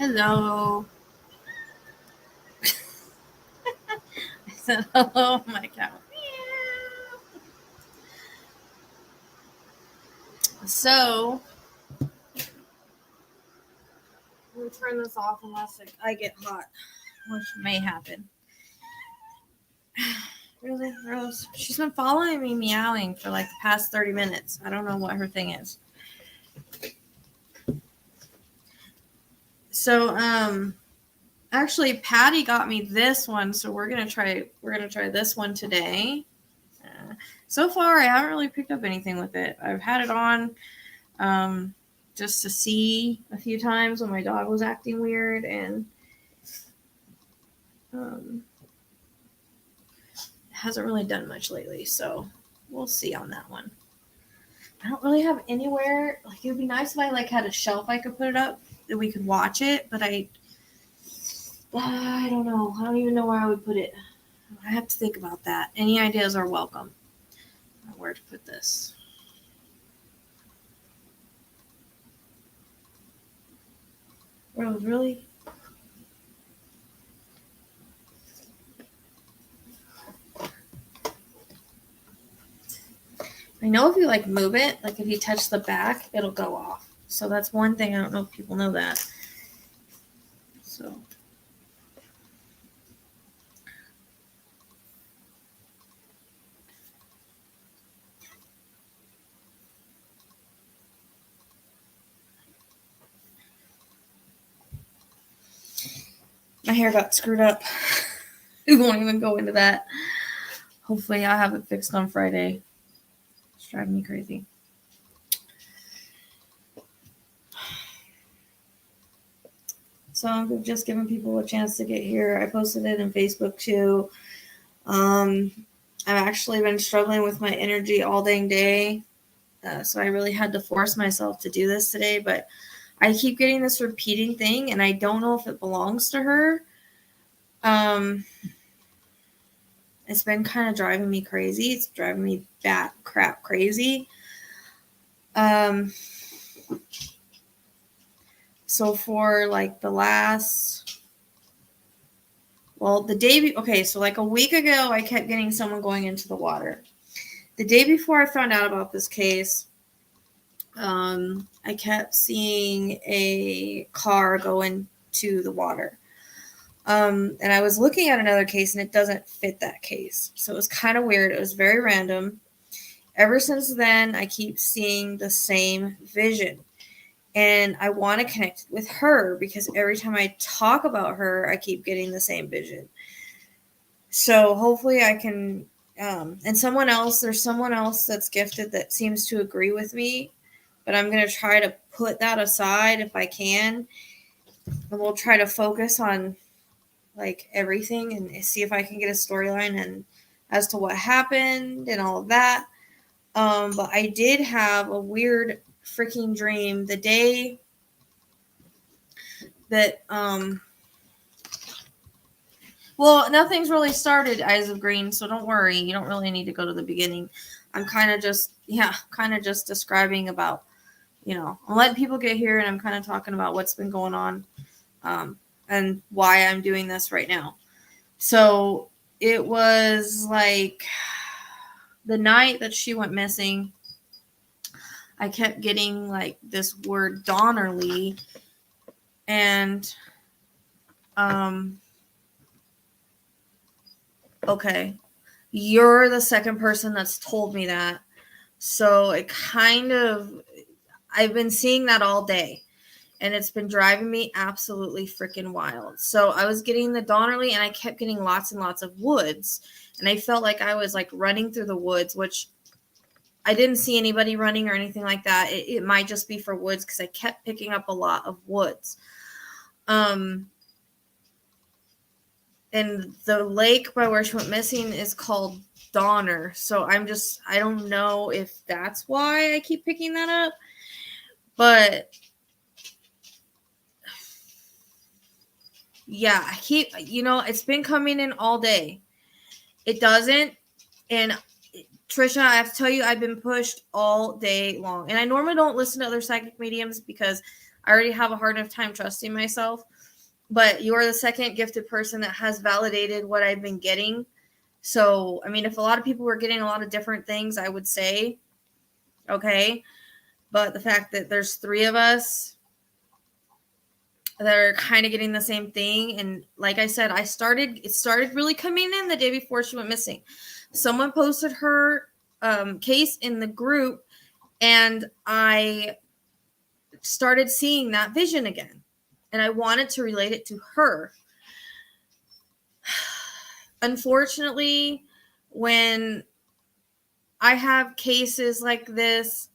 Hello. I said hello, my cat. So, I'm going to turn this off unless I get hot, which may happen. Really, Rose? She's been following me meowing for like the past 30 minutes. I don't know what her thing is. So, actually, Patty got me this one, so we're gonna try this one today. So far, I haven't really picked up anything with it. I've had it on just to see a few times when my dog was acting weird, and it hasn't really done much lately. So we'll see on that one. I don't really have anywhere. Like, it would be nice if I had a shelf I could put it up that we could watch it, but I don't know. I don't even know where I would put it. I have to think about that. Any ideas are welcome. Where to put this? Rose, really? I know if you move it, if you touch the back, it'll go off. So that's one thing. I don't know if people know that. So. My hair got screwed up. We won't even go into that. Hopefully I'll have it fixed on Friday. It's driving me crazy. So I'm just giving people a chance to get here. I posted it in Facebook too. I've actually been struggling with my energy all dang day. So I really had to force myself to do this today. But I keep getting this repeating thing, and I don't know if it belongs to her. It's been kind of driving me crazy. It's driving me bat crap crazy. So for the last, the day, okay, so a week ago, I kept getting someone going into the water. The day before I found out about this case, I kept seeing a car go into the water. And I was looking at another case, and it doesn't fit that case. So it was kind of weird. It was very random. Ever since then, I keep seeing the same vision. And I want to connect with her because every time I talk about her, I keep getting the same vision. So hopefully I can, and there's someone else that's gifted that seems to agree with me, but I'm going to try to put that aside if I can. And we'll try to focus on everything and see if I can get a storyline and as to what happened and all of that. But I did have a weird freaking dream the day that, nothing's really started, Eyes of Green, so don't worry. You don't really need to go to the beginning. I'm kind of just describing about, I'm letting people get here, and I'm kind of talking about what's been going on, and why I'm doing this right now. So it was the night that she went missing, I kept getting this word Donnerly, and okay, you're the second person that's told me that. So I've been seeing that all day, and it's been driving me absolutely freaking wild. So I was getting the Donnerly, and I kept getting lots and lots of woods, and I felt like I was running through the woods, which I didn't see anybody running or anything like that. It might just be for woods because I kept picking up a lot of woods. And the lake by where she went missing is called Donner. So I don't know if that's why I keep picking that up. But yeah, it's been coming in all day. It doesn't. And Trisha, I have to tell you, I've been pushed all day long. And I normally don't listen to other psychic mediums because I already have a hard enough time trusting myself, but you're the second gifted person that has validated what I've been getting. So, I mean, if a lot of people were getting a lot of different things, I would say, okay. But the fact that there's 3 of us that are kind of getting the same thing. And like I said, it started really coming in the day before she went missing. Someone posted her case in the group, and I started seeing that vision again. And I wanted to relate it to her. Unfortunately, when I have cases like this,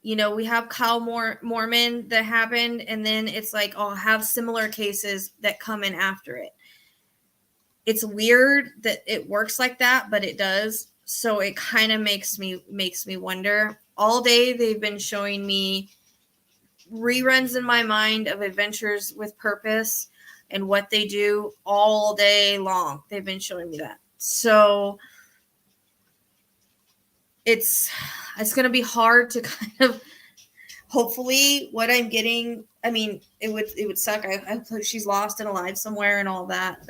we have Kyle Mormon that happened, and then it's like I'll have similar cases that come in after it. It's weird that it works like that, but it does. So it kind of makes me wonder. All day they've been showing me reruns in my mind of Adventures with Purpose and what they do all day long. They've been showing me that. So it's going to be hard to kind of, hopefully what I'm getting, I mean, it would suck. I hope she's lost and alive somewhere and all that.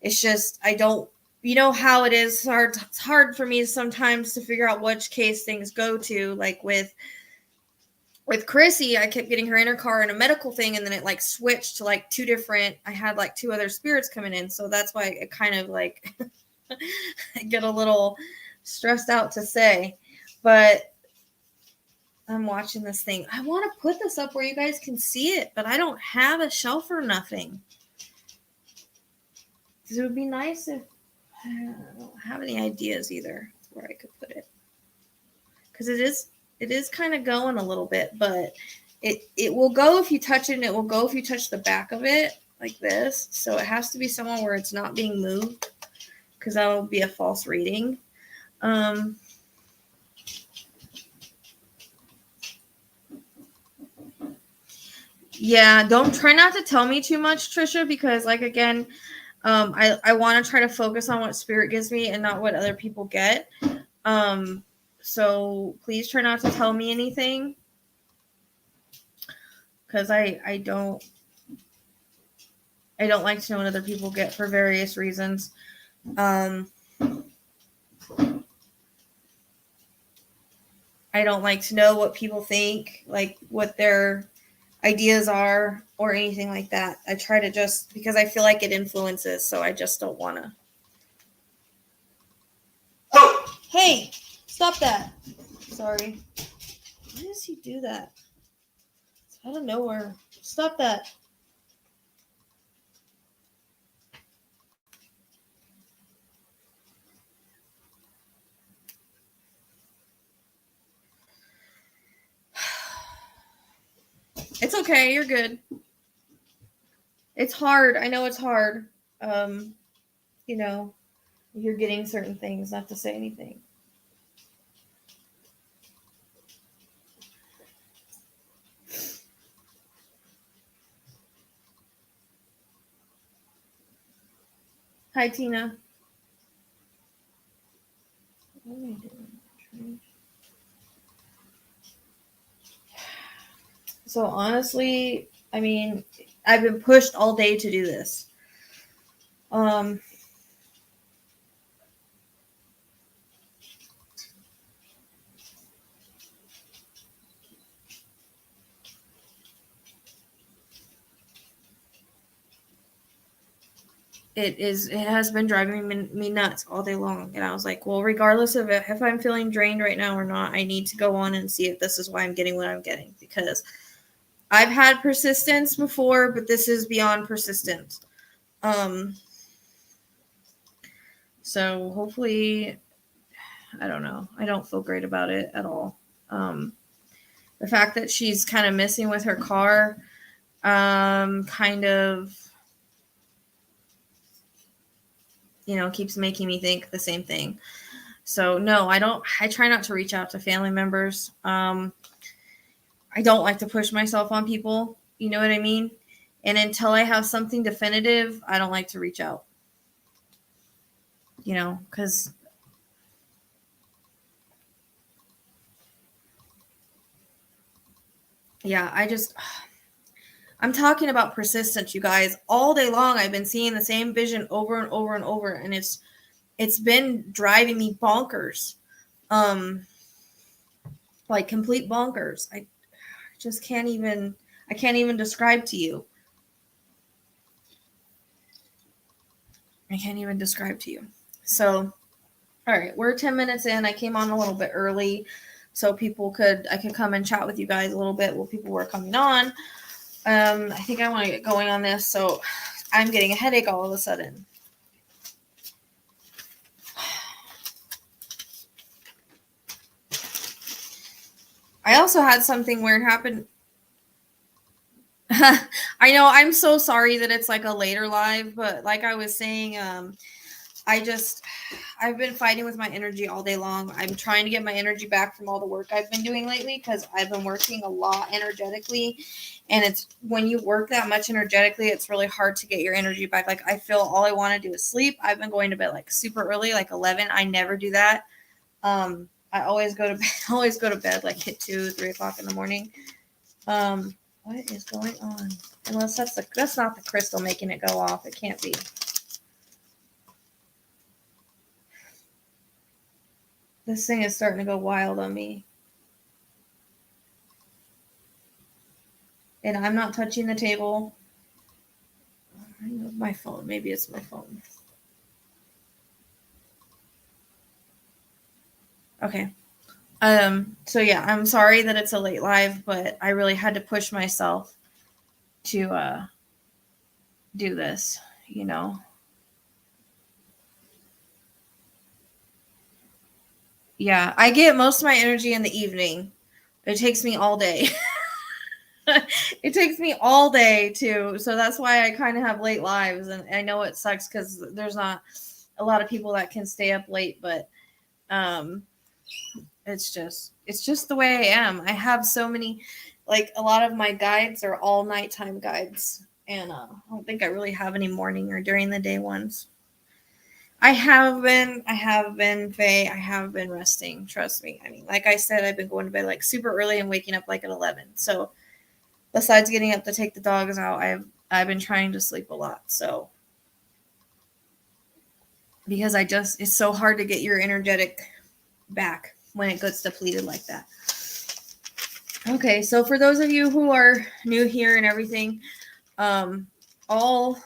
It's just, I don't, how it is hard. It's hard for me sometimes to figure out which case things go to. Like with Chrissy, I kept getting her in her car and a medical thing, and then it like switched to like 2 different, I had like 2 other spirits coming in. So that's why it kind of like, I get a little stressed out to say, but I'm watching this thing. I want to put this up where you guys can see it, but I don't have a shelf or nothing. It would be nice if I don't have any ideas either where I could put it, because it is kind of going a little bit, but it will go if you touch it, and it will go if you touch the back of it like this. So it has to be somewhere where it's not being moved, because that will be a false reading. Yeah, don't try not to tell me too much, Trisha, because like, again, I want to try to focus on what spirit gives me and not what other people get. So please try not to tell me anything, because I don't like to know what other people get for various reasons. I don't like to know what people think, like what their ideas are or anything like that. I try to just, because I feel like it influences, so I just don't want to. Hey, stop that. Sorry. Why does he do that? It's out of nowhere. Stop that. It's okay. You're good. It's hard. I know it's hard. You're getting certain things, not to say anything. Hi, Tina. What am I doing? So honestly, I mean, I've been pushed all day to do this. It has been driving me nuts all day long. And I was like, well, regardless of if I'm feeling drained right now or not, I need to go on and see if this is why I'm getting what I'm getting, because I've had persistence before, but this is beyond persistent. So hopefully, I don't know. I don't feel great about it at all. The fact that she's kind of missing with her car, kind of, keeps making me think the same thing. So no, I try not to reach out to family members. I don't like to push myself on people. You know what I mean? And until I have something definitive, I don't like to reach out. Because Yeah, I'm talking about persistence, you guys. All day long, I've been seeing the same vision over and over and over, and it's been driving me bonkers. Like complete bonkers. I just I can't even describe to you. I can't even describe to you. So, all right, we're 10 minutes in. I came on a little bit early so I could come and chat with you guys a little bit while people were coming on. I think I want to get going on this, so I'm getting a headache all of a sudden. I also had something weird happen. I know, I'm so sorry that it's like a later live, but like I was saying, I've been fighting with my energy all day long. I'm trying to get my energy back from all the work I've been doing lately because I've been working a lot energetically. And it's when you work that much energetically, it's really hard to get your energy back. Like I feel all I want to do is sleep. I've been going to bed like super early, like 11. I never do that. I always go to bed, always go to bed like at 2, 3 o'clock in the morning. What is going on? Unless that's not the crystal making it go off. It can't be. This thing is starting to go wild on me. And I'm not touching the table. I know my phone. Maybe it's my phone. Okay. So yeah, I'm sorry that it's a late live, but I really had to push myself to do this, you know. Yeah, I get most of my energy in the evening. It takes me all day. It takes me all day too. So that's why I kind of have late lives, and I know it sucks cuz there's not a lot of people that can stay up late, but um it's just the way I am. I have so many, like a lot of my guides are all nighttime guides, and I don't think I really have any morning or during the day ones. I have been, Faye. I have been resting. Trust me. I mean, like I said, I've been going to bed like super early and waking up like at 11. So besides getting up to take the dogs out, I've been trying to sleep a lot. So because it's so hard to get your energetic back when it gets depleted like that. Okay, so for those of you who are new here and everything, all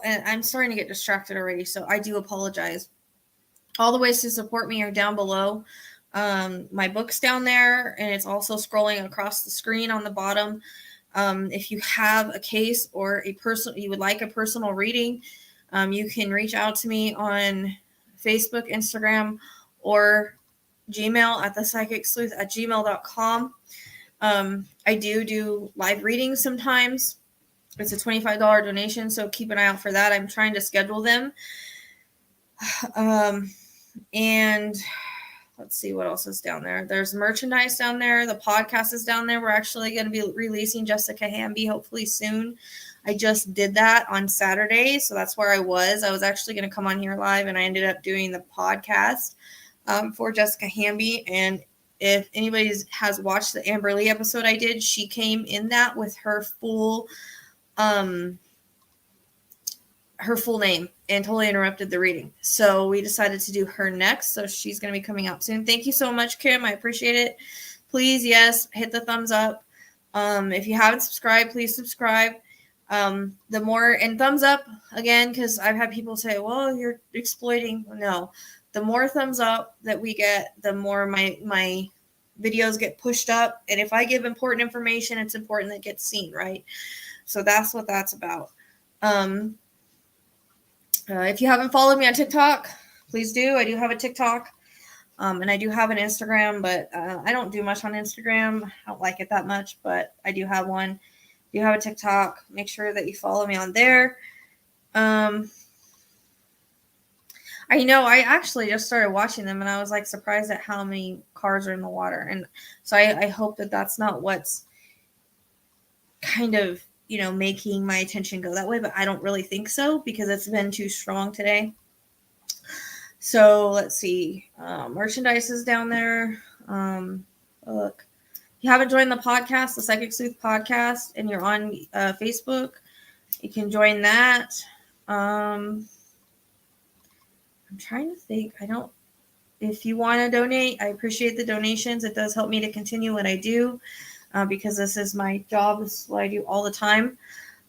and I'm starting to get distracted already, so I do apologize. All the ways to support me are down below. My book's down there, and it's also scrolling across the screen on the bottom. If you have a case or you would like a personal reading, you can reach out to me on Facebook, Instagram, or Gmail at thepsychicsleuth@gmail.com. I do live readings sometimes. It's a $25 donation, so keep an eye out for that. I'm trying to schedule them. And let's see what else is down there. There's merchandise down there. The podcast is down there. We're actually going to be releasing Jessica Hamby hopefully soon. I just did that on Saturday, so that's where I was. I was actually going to come on here live, and I ended up doing the podcast for Jessica Hamby. And if anybody has watched the Amber Lee episode I did, she came in that with her full name and totally interrupted the reading. So we decided to do her next. So she's going to be coming out soon. Thank you so much, Kim. I appreciate it. Please, yes, hit the thumbs up. If you haven't subscribed, please subscribe. The more, and thumbs up again, because I've had people say, well, you're exploiting. No, the more thumbs up that we get, the more my videos get pushed up. And if I give important information, it's important that it gets seen, right? So that's what that's about. If you haven't followed me on TikTok, please do. I do have a TikTok. And I do have an Instagram, but I don't do much on Instagram. I don't like it that much, but I do have one. If you have a TikTok, make sure that you follow me on there. I know I actually just started watching them, and I was like surprised at how many cars are in the water. And so I hope that that's not what's kind of, making my attention go that way, but I don't really think so because it's been too strong today. So let's see. Merchandise is down there. Look. you haven't joined the podcast, the Psychic Sleuth podcast, and you're on Facebook, you can join that. I'm trying to think. If you want to donate, I appreciate the donations. It does help me to continue what I do because this is my job. This is what I do all the time.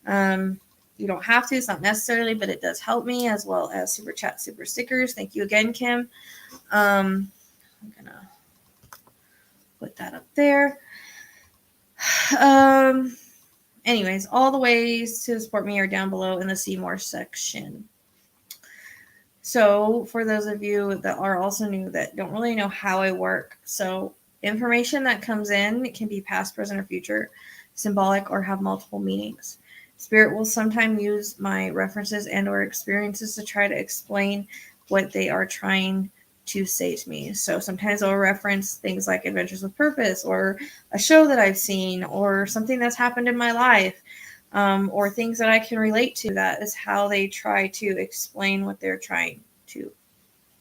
You don't have to. It's not necessarily, but it does help me, as well as super chat, super stickers. Thank you again, Kim. I'm going to put that up there. Anyways, all the ways to support me are down below in the See More section. So for those of you that are also new that don't really know how I work, so information that comes in, it can be past, present, or future, symbolic, or have multiple meanings. Spirit will sometimes use my references and or experiences to try to explain what they are trying to say to me. So sometimes I'll reference things like Adventures with Purpose, or a show that I've seen, or something that's happened in my life. Or things that I can relate to. That is how they try to explain what they're trying to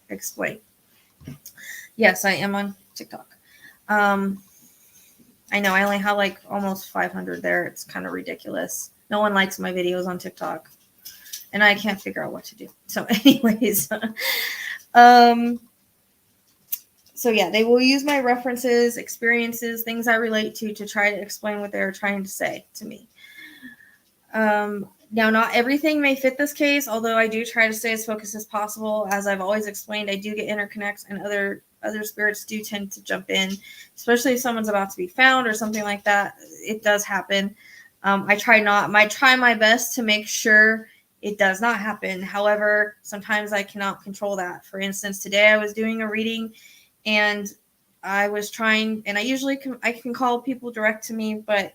explain. Yes, I am on TikTok. I know I only have like almost 500 there. It's kind of ridiculous. No one likes my videos on TikTok, and I can't figure out what to do. So anyways, so yeah, they will use my references, experiences, things I relate to try to explain what they're trying to say to me. Now, not everything may fit this case, although I do try to stay as focused as possible. As I've always explained, I do get interconnects, and other spirits do tend to jump in, especially if someone's about to be found or something like that. It does happen. I try my best to make sure it does not happen. However, sometimes I cannot control that. For instance, today I was doing a reading, and I was trying, and I can call people direct to me, but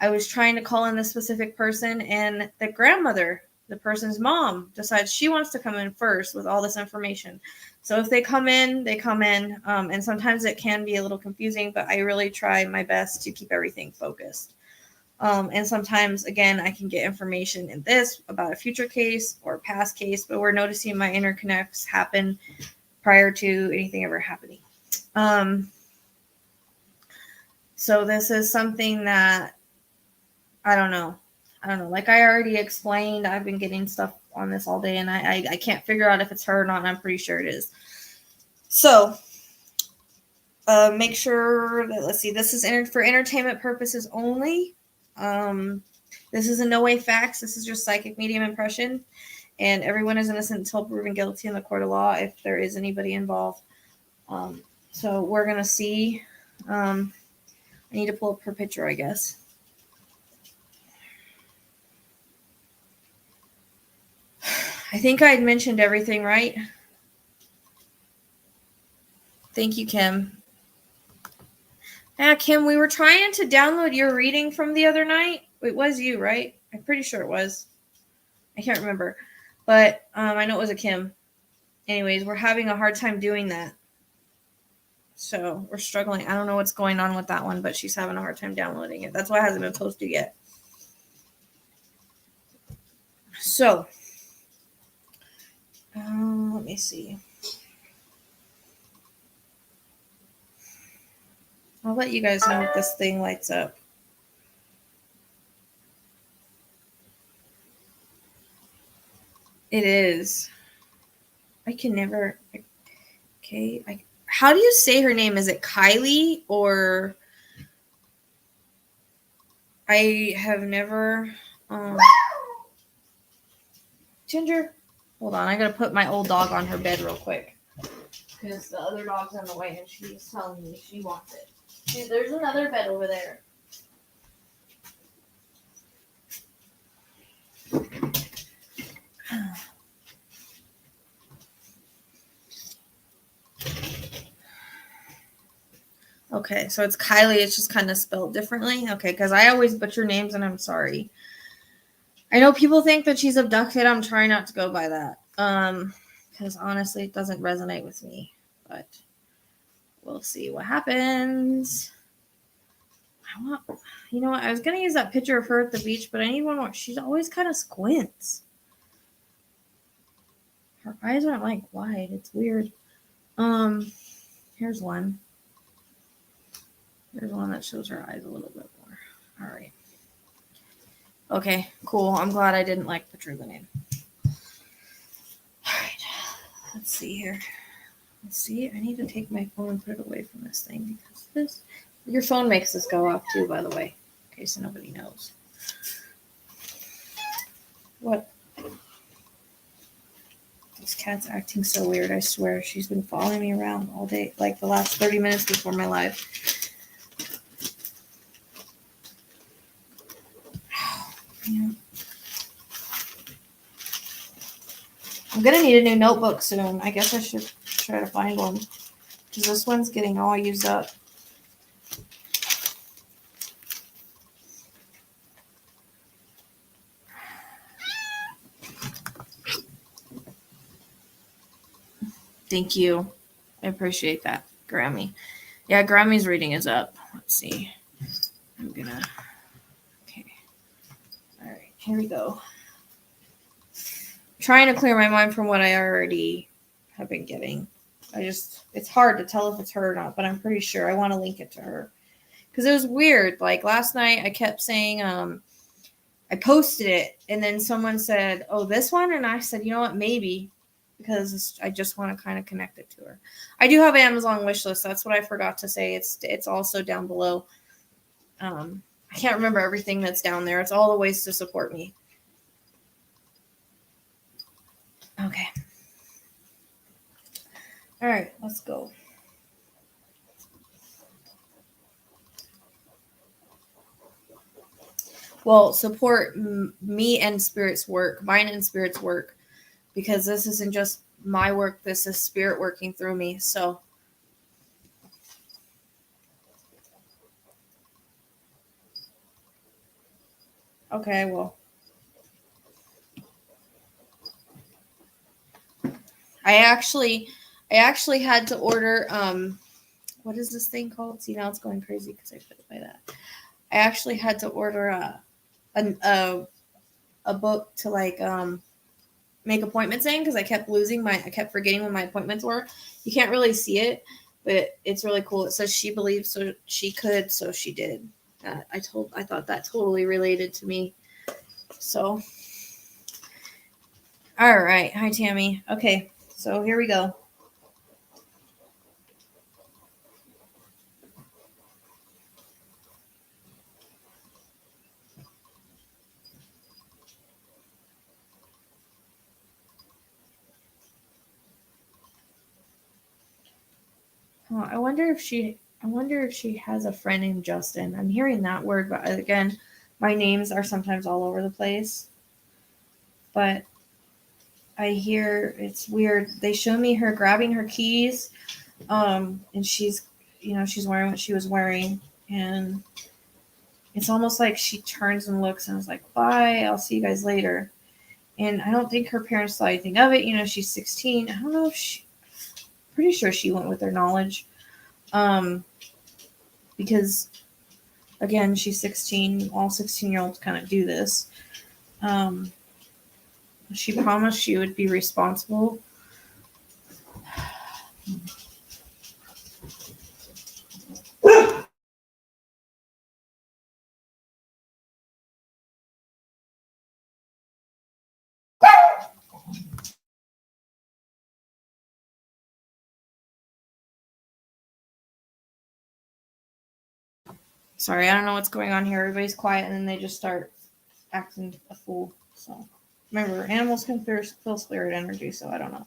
I was trying to call in this specific person, and the grandmother, the person's mom, decides she wants to come in first with all this information. So if they come in, they come in. And sometimes it can be a little confusing, but I really try my best to keep everything focused. And sometimes, again, I can get information in this about a future case or past case, but we're noticing my interconnects happen prior to anything ever happening. So this is something that I don't know. Like I already explained, I've been getting stuff on this all day, and I can't figure out if it's her or not, and I'm pretty sure it is. So, make sure that, let's see, this is for entertainment purposes only. This is in no way facts. This is just psychic medium impression, and everyone is innocent until proven guilty in the court of law if there is anybody involved. So we're going to see. I need to pull up her picture, I guess. I think I had mentioned everything, right? Thank you, Kim. Yeah, Kim, we were trying to download your reading from the other night. It was you, right? I'm pretty sure it was. I can't remember. But I know it was a Kim. Anyways, we're having a hard time doing that. So we're struggling. I don't know what's going on with that one, but she's having a hard time downloading it. That's why it hasn't been posted yet. So, let me see. I'll let you guys know if this thing lights up. It is. I can never. Okay. How do you say her name? Is it Kiely or? I have never. Ginger, hold on. I gotta put my old dog on her bed real quick because the other dog's on the way and she's telling me she wants it. See, there's another bed over there. Okay, so it's Kiely. It's just kind of spelled differently. Okay, because I always butcher names and I'm sorry. I know people think that she's abducted. I'm trying not to go by that. Because honestly, it doesn't resonate with me. But we'll see what happens. You know what? I was going to use that picture of her at the beach, but I need one more. She's always kind of squints. Her eyes aren't like wide. It's weird. Here's one. There's one that shows her eyes a little bit more. All right. Okay, cool. I'm glad I didn't like butcher the name. All right. Let's see here. Let's see. I need to take my phone and put it away from this thing because your phone makes this go off too, by the way, in case nobody knows. What? This cat's acting so weird, I swear. She's been following me around all day, like the last 30 minutes before my live. Yeah. I'm going to need a new notebook soon. I guess I should try to find one because this one's getting all used up. Thank you. I appreciate that, Grammy. Yeah, Grammy's reading is up. Let's see. I'm going to... Okay. All right, here we go. Trying to clear my mind from what I already have been getting. It's hard to tell if it's her or not, but I'm pretty sure I want to link it to her. Because it was weird. Like last night I kept saying, I posted it and then someone said, oh, this one? And I said, you know what, maybe. Because I just want to kind of connect it to her. I do have an Amazon wishlist. That's what I forgot to say. It's also down below. I can't remember everything that's down there. It's all the ways to support me. Okay. All right, let's go. Well, support me and Spirit's work, mine and Spirit's work, because this isn't just my work. This is Spirit working through me. So, okay, well, I actually had to order, what is this thing called? See, now it's going crazy because I put it by that. I actually had to order a book to like, make appointments in because I kept forgetting when my appointments were. You can't really see it, but it's really cool. It says she believed so she could, so she did. I thought that totally related to me. So, all right. Hi, Tammy. Okay, so here we go. I wonder if she has a friend named Justin. I'm hearing that word, but again, my names are sometimes all over the place. But I hear it's weird. They show me her grabbing her keys, and she's wearing what she was wearing, and it's almost like she turns and looks and is like, "Bye, I'll see you guys later." And I don't think her parents thought anything of it. She's 16. I don't know if pretty sure she went with their knowledge. Because again, she's 16. All 16-year-olds kind of do this. She promised she would be responsible. Sorry, I don't know what's going on here. Everybody's quiet, and then they just start acting a fool. So, remember, animals can feel spirit energy, so I don't know.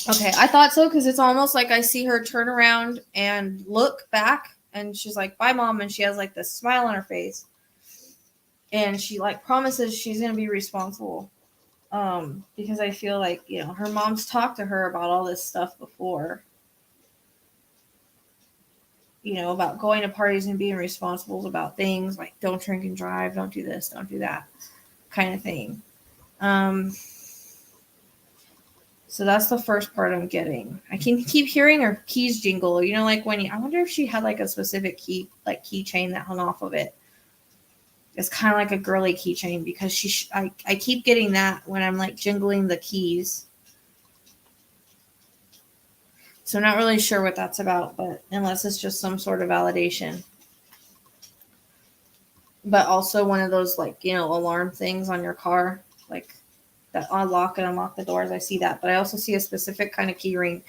Okay, I thought so because it's almost like I see her turn around and look back, and she's like, "Bye, Mom," and she has like this smile on her face, and she like promises she's gonna be responsible. Because I feel like her mom's talked to her about all this stuff before. About going to parties and being responsible about things like don't drink and drive, don't do this, don't do that kind of thing. So that's the first part I'm getting. I can keep hearing her keys jingle, like I wonder if she had like a specific keychain that hung off of it. It's kind of like a girly keychain because I keep getting that when I'm like jingling the keys. So not really sure what that's about, but unless it's just some sort of validation. But also one of those, like, you know, alarm things on your car, like that unlock and unlock the doors. I see that, but I also see a specific kind of key ring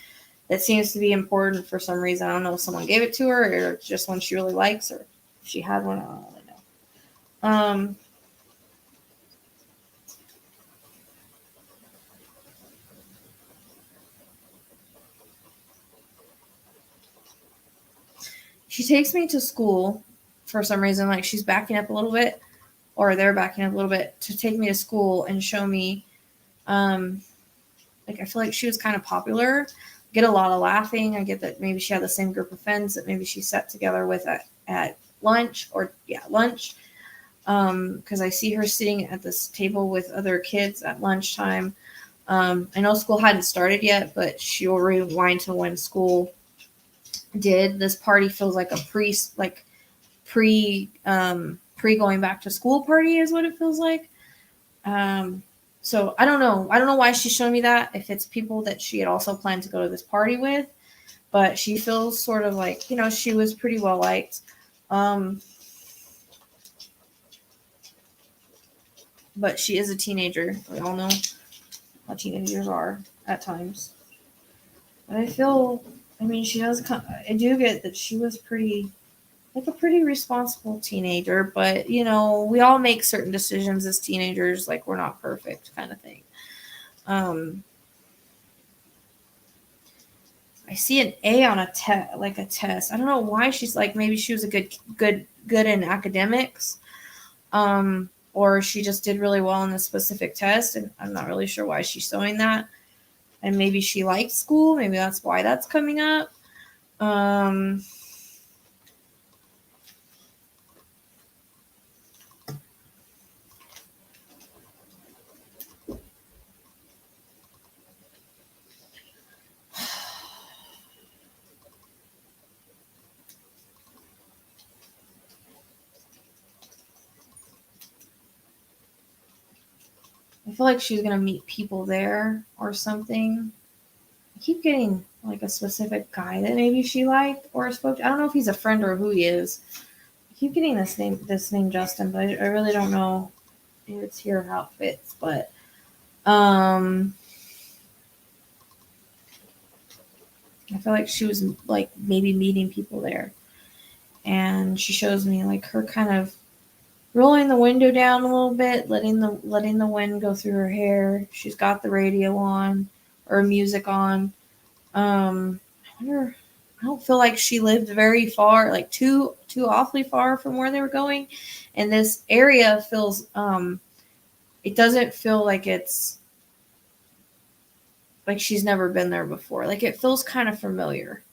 that seems to be important for some reason. I don't know if someone gave it to her or just one she really likes, or if she had one. I don't really know. She takes me to school for some reason, like she's backing up a little bit, or they're backing up a little bit to take me to school and show me. Like I feel like she was kind of popular. Get a lot of laughing. I get that maybe she had the same group of friends that maybe she sat together with at lunch, or lunch. Because I see her sitting at this table with other kids at lunchtime. I know school hadn't started yet, but she'll rewind to when school did. This party feels like a pre going back to school party is what it feels like. So I don't know. I don't know why she's showing me that, if it's people that she had also planned to go to this party with, but she feels sort of like, you know, she was pretty well liked. But she is a teenager. We all know how teenagers are at times. But I mean, she does, I do get that she was pretty, like a pretty responsible teenager, but, you know, we all make certain decisions as teenagers, like we're not perfect kind of thing. I see an A on a test. I don't know why she's like, maybe she was a good in academics. Or she just did really well in this specific test, and I'm not really sure why she's showing that. And maybe she liked school. Maybe that's why that's coming up. I feel like she's gonna meet people there or something. I keep getting like a specific guy that maybe she liked or spoke to. I don't know if he's a friend or who he is. I keep getting this name Justin, but I really don't know if it's here or how it fits. But I feel like she was like maybe meeting people there, and she shows me like her kind of rolling the window down a little bit, letting the wind go through her hair. She's got the radio on or music on. I wonder. I don't feel like she lived very far, like too awfully far from where they were going. And this area feels it doesn't feel like it's like she's never been there before. Like it feels kind of familiar.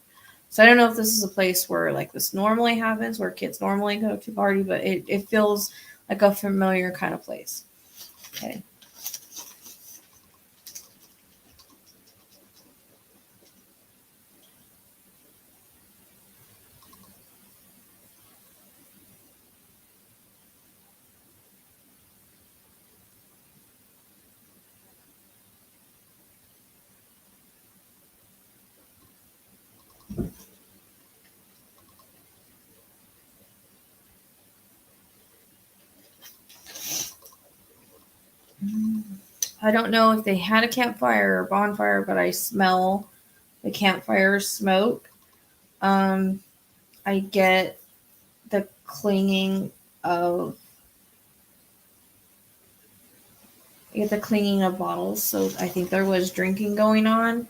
So I don't know if this is a place where like this normally happens, where kids normally go to party, but it feels like a familiar kind of place. Okay. I don't know if they had a campfire or bonfire, but I smell the campfire smoke. I get the clinging of bottles, so I think there was drinking going on.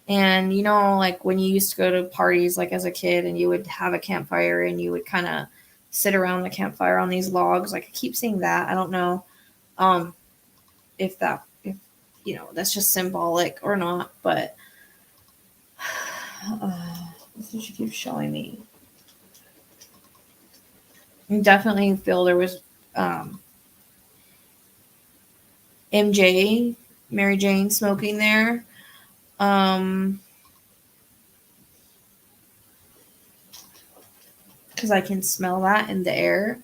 And you know, like when you used to go to parties like as a kid and you would have a campfire and you would kind of sit around the campfire on these logs. Like I keep seeing that. I don't know if you know, that's just symbolic or not, but that's what she keeps showing me. I definitely feel there was MJ, Mary Jane, smoking there. Because I can smell that in the air.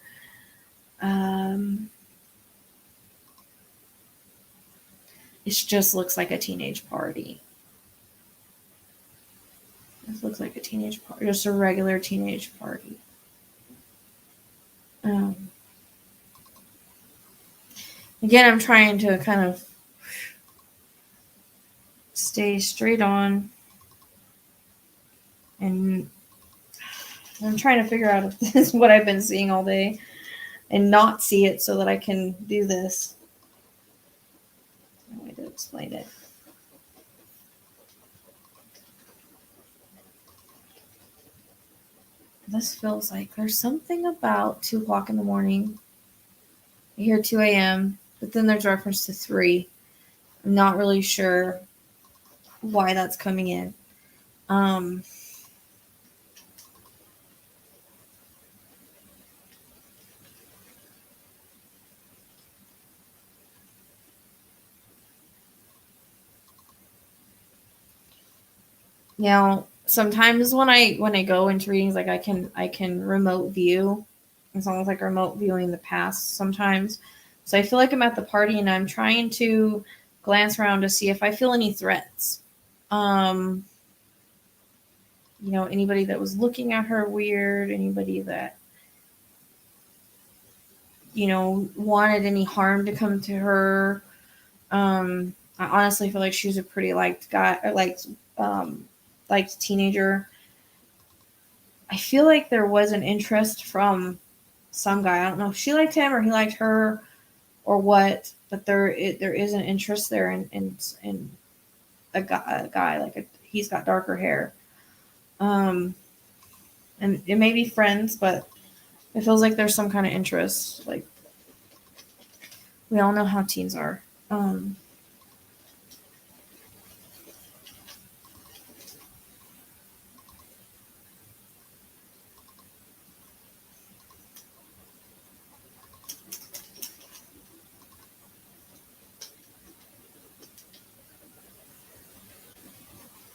just looks like a teenage party. It looks like a teenage party, just a regular teenage party. Again, I'm trying to kind of stay straight on, and I'm trying to figure out if this is what I've been seeing all day and not see it so that I can do this. No way to explain it. This feels like there's something about 2 o'clock in the morning. I hear 2 a.m., but then there's reference to 3. I'm not really sure why that's coming in. Now, sometimes when I go into readings, like I can remote view. It's almost like remote viewing the past sometimes. So I feel like I'm at the party and I'm trying to glance around to see if I feel any threats. Anybody that was looking at her weird, anybody that, wanted any harm to come to her. I honestly feel like she was a pretty liked guy, or liked teenager. I feel like there was an interest from some guy. I don't know if she liked him or he liked her or what, but there is an interest there in a guy he's got darker hair. And it may be friends, but it feels like there's some kind of interest. Like, we all know how teens are.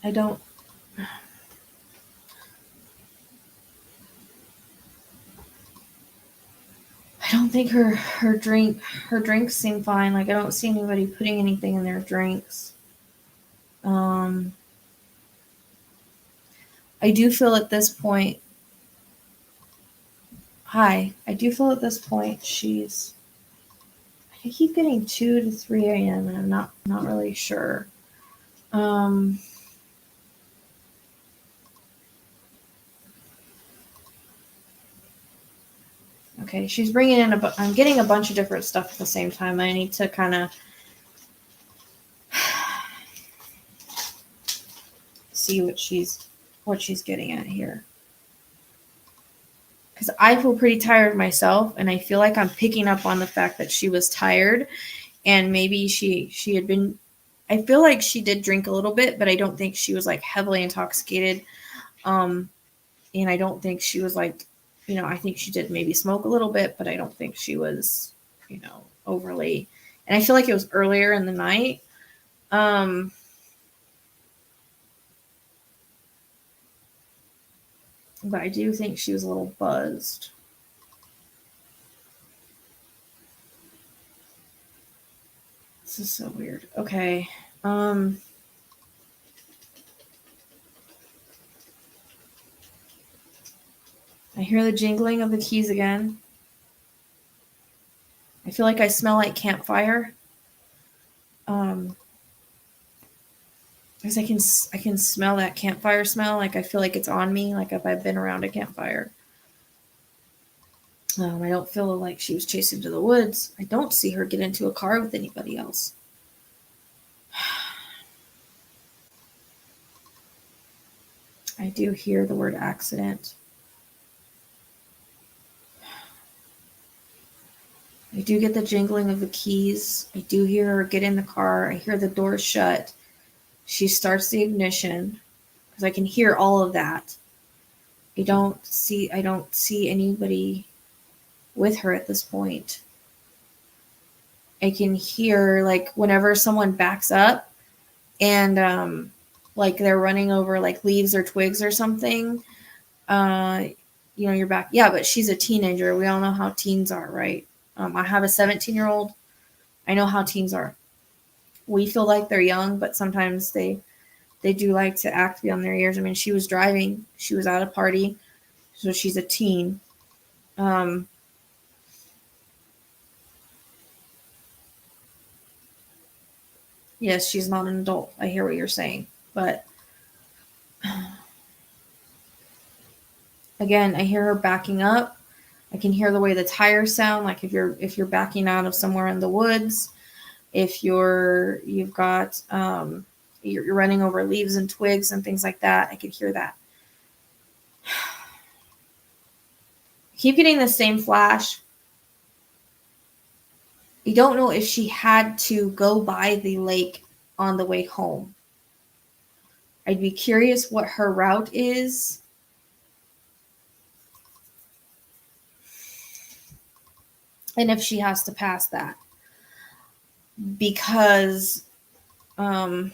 I don't think her drinks seem fine. Like, I don't see anybody putting anything in their drinks. I do feel at this point. I do feel at this point I keep getting 2 to 3 a.m. and I'm not really sure. Okay, she's bringing in I'm getting a bunch of different stuff at the same time. I need to kind of see what she's getting at here. Because I feel pretty tired myself, and I feel like I'm picking up on the fact that she was tired, and maybe she had been. I feel like she did drink a little bit, but I don't think she was like heavily intoxicated. And I don't think she was like, I think she did maybe smoke a little bit, but I don't think she was, overly. And I feel like it was earlier in the night. But I do think she was a little buzzed. This is so weird. Okay. I hear the jingling of the keys again. I feel like I smell like campfire. Because I can smell that campfire smell. Like, I feel like it's on me. Like, if I've been around a campfire. I don't feel like she was chasing to the woods. I don't see her get into a car with anybody else. I do hear the word accident. I do get the jingling of the keys. I do hear her get in the car. I hear the door shut. She starts the ignition because I can hear all of that. I don't see anybody with her at this point. I can hear, like, whenever someone backs up and like they're running over like leaves or twigs or something, you're back. Yeah, but she's a teenager. We all know how teens are, right? I have a 17-year-old. I know how teens are. we feel like they're young, but sometimes they do like to act beyond their years. I mean, she was driving. She was at a party, so she's a teen. Yes, she's not an adult. I hear what you're saying. But again, I hear her backing up. I can hear the way the tires sound, like if you're backing out of somewhere in the woods, if you've got you're running over leaves and twigs and things like that. I could hear that. Keep getting the same flash. You don't know if she had to go by the lake on the way home. I'd be curious what her route is. And if she has to pass that. Because I'm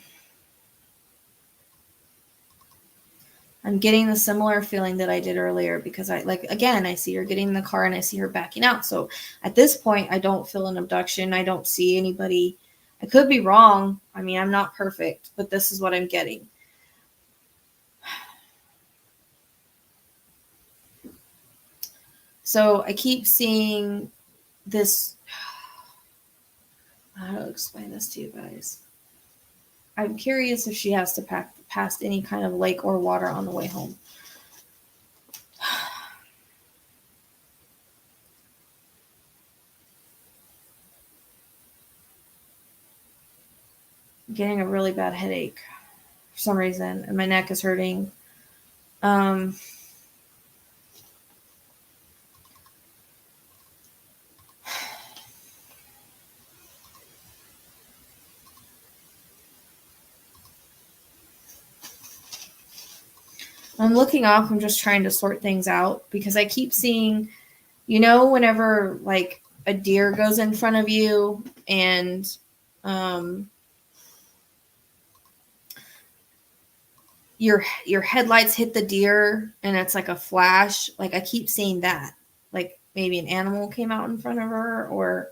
getting the similar feeling that I did earlier, because I see her getting in the car and I see her backing out. So at this point, I don't feel an abduction. I don't see anybody. I could be wrong. I mean, I'm not perfect, but this is what I'm getting. So I keep seeing this. How to explain this to you guys? I'm curious if she has to pass past any kind of lake or water on the way home. I'm getting a really bad headache for some reason, and my neck is hurting. I'm looking off. I'm just trying to sort things out because I keep seeing, whenever like a deer goes in front of you and your headlights hit the deer and it's like a flash. Like I keep seeing that. Like maybe an animal came out in front of her, or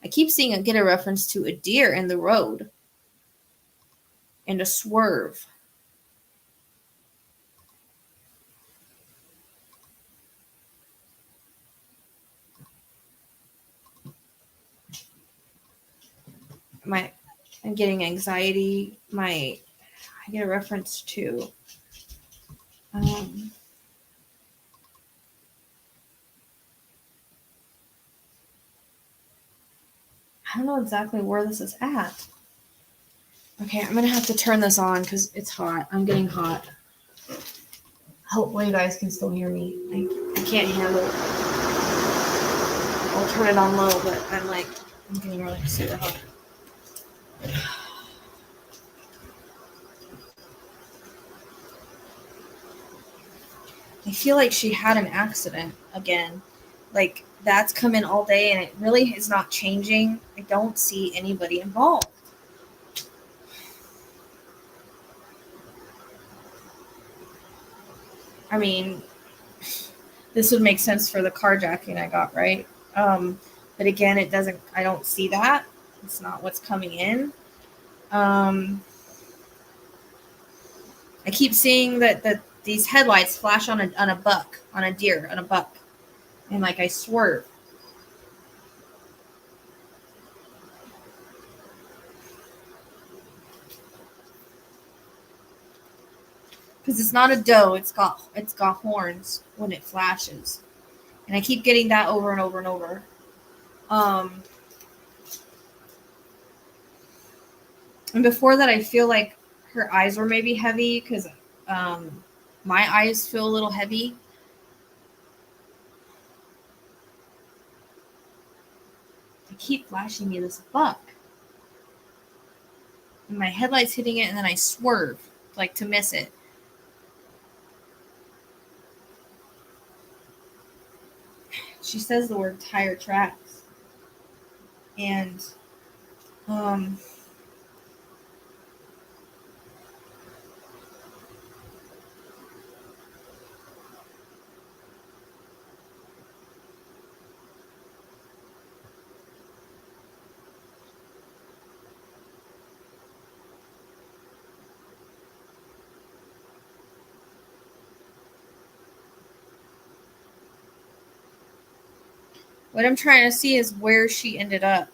I keep seeing get a reference to a deer in the road and a swerve. I'm getting anxiety. I get a reference to I don't know exactly where this is at. Okay, I'm gonna have to turn this on because it's hot. I'm getting hot. Hopefully you guys can still hear me. I can't handle it. I'll turn it on low, but I'm getting really super hot. I feel like she had an accident again. Like that's come in all day and it really is not changing. I don't see anybody involved. I mean, this would make sense for the carjacking I got, right? But again, it doesn't. I don't see that. It's not what's coming in. I keep seeing that these headlights flash on a buck, on a deer, on a buck, and like I swerve. Because it's not a doe. It's got horns when it flashes, and I keep getting that over and over and over. And before that, I feel like her eyes were maybe heavy because my eyes feel a little heavy. They keep flashing me this buck. And my headlight's hitting it, and then I swerve, like to miss it. She says the word tire tracks. And What I'm trying to see is where she ended up.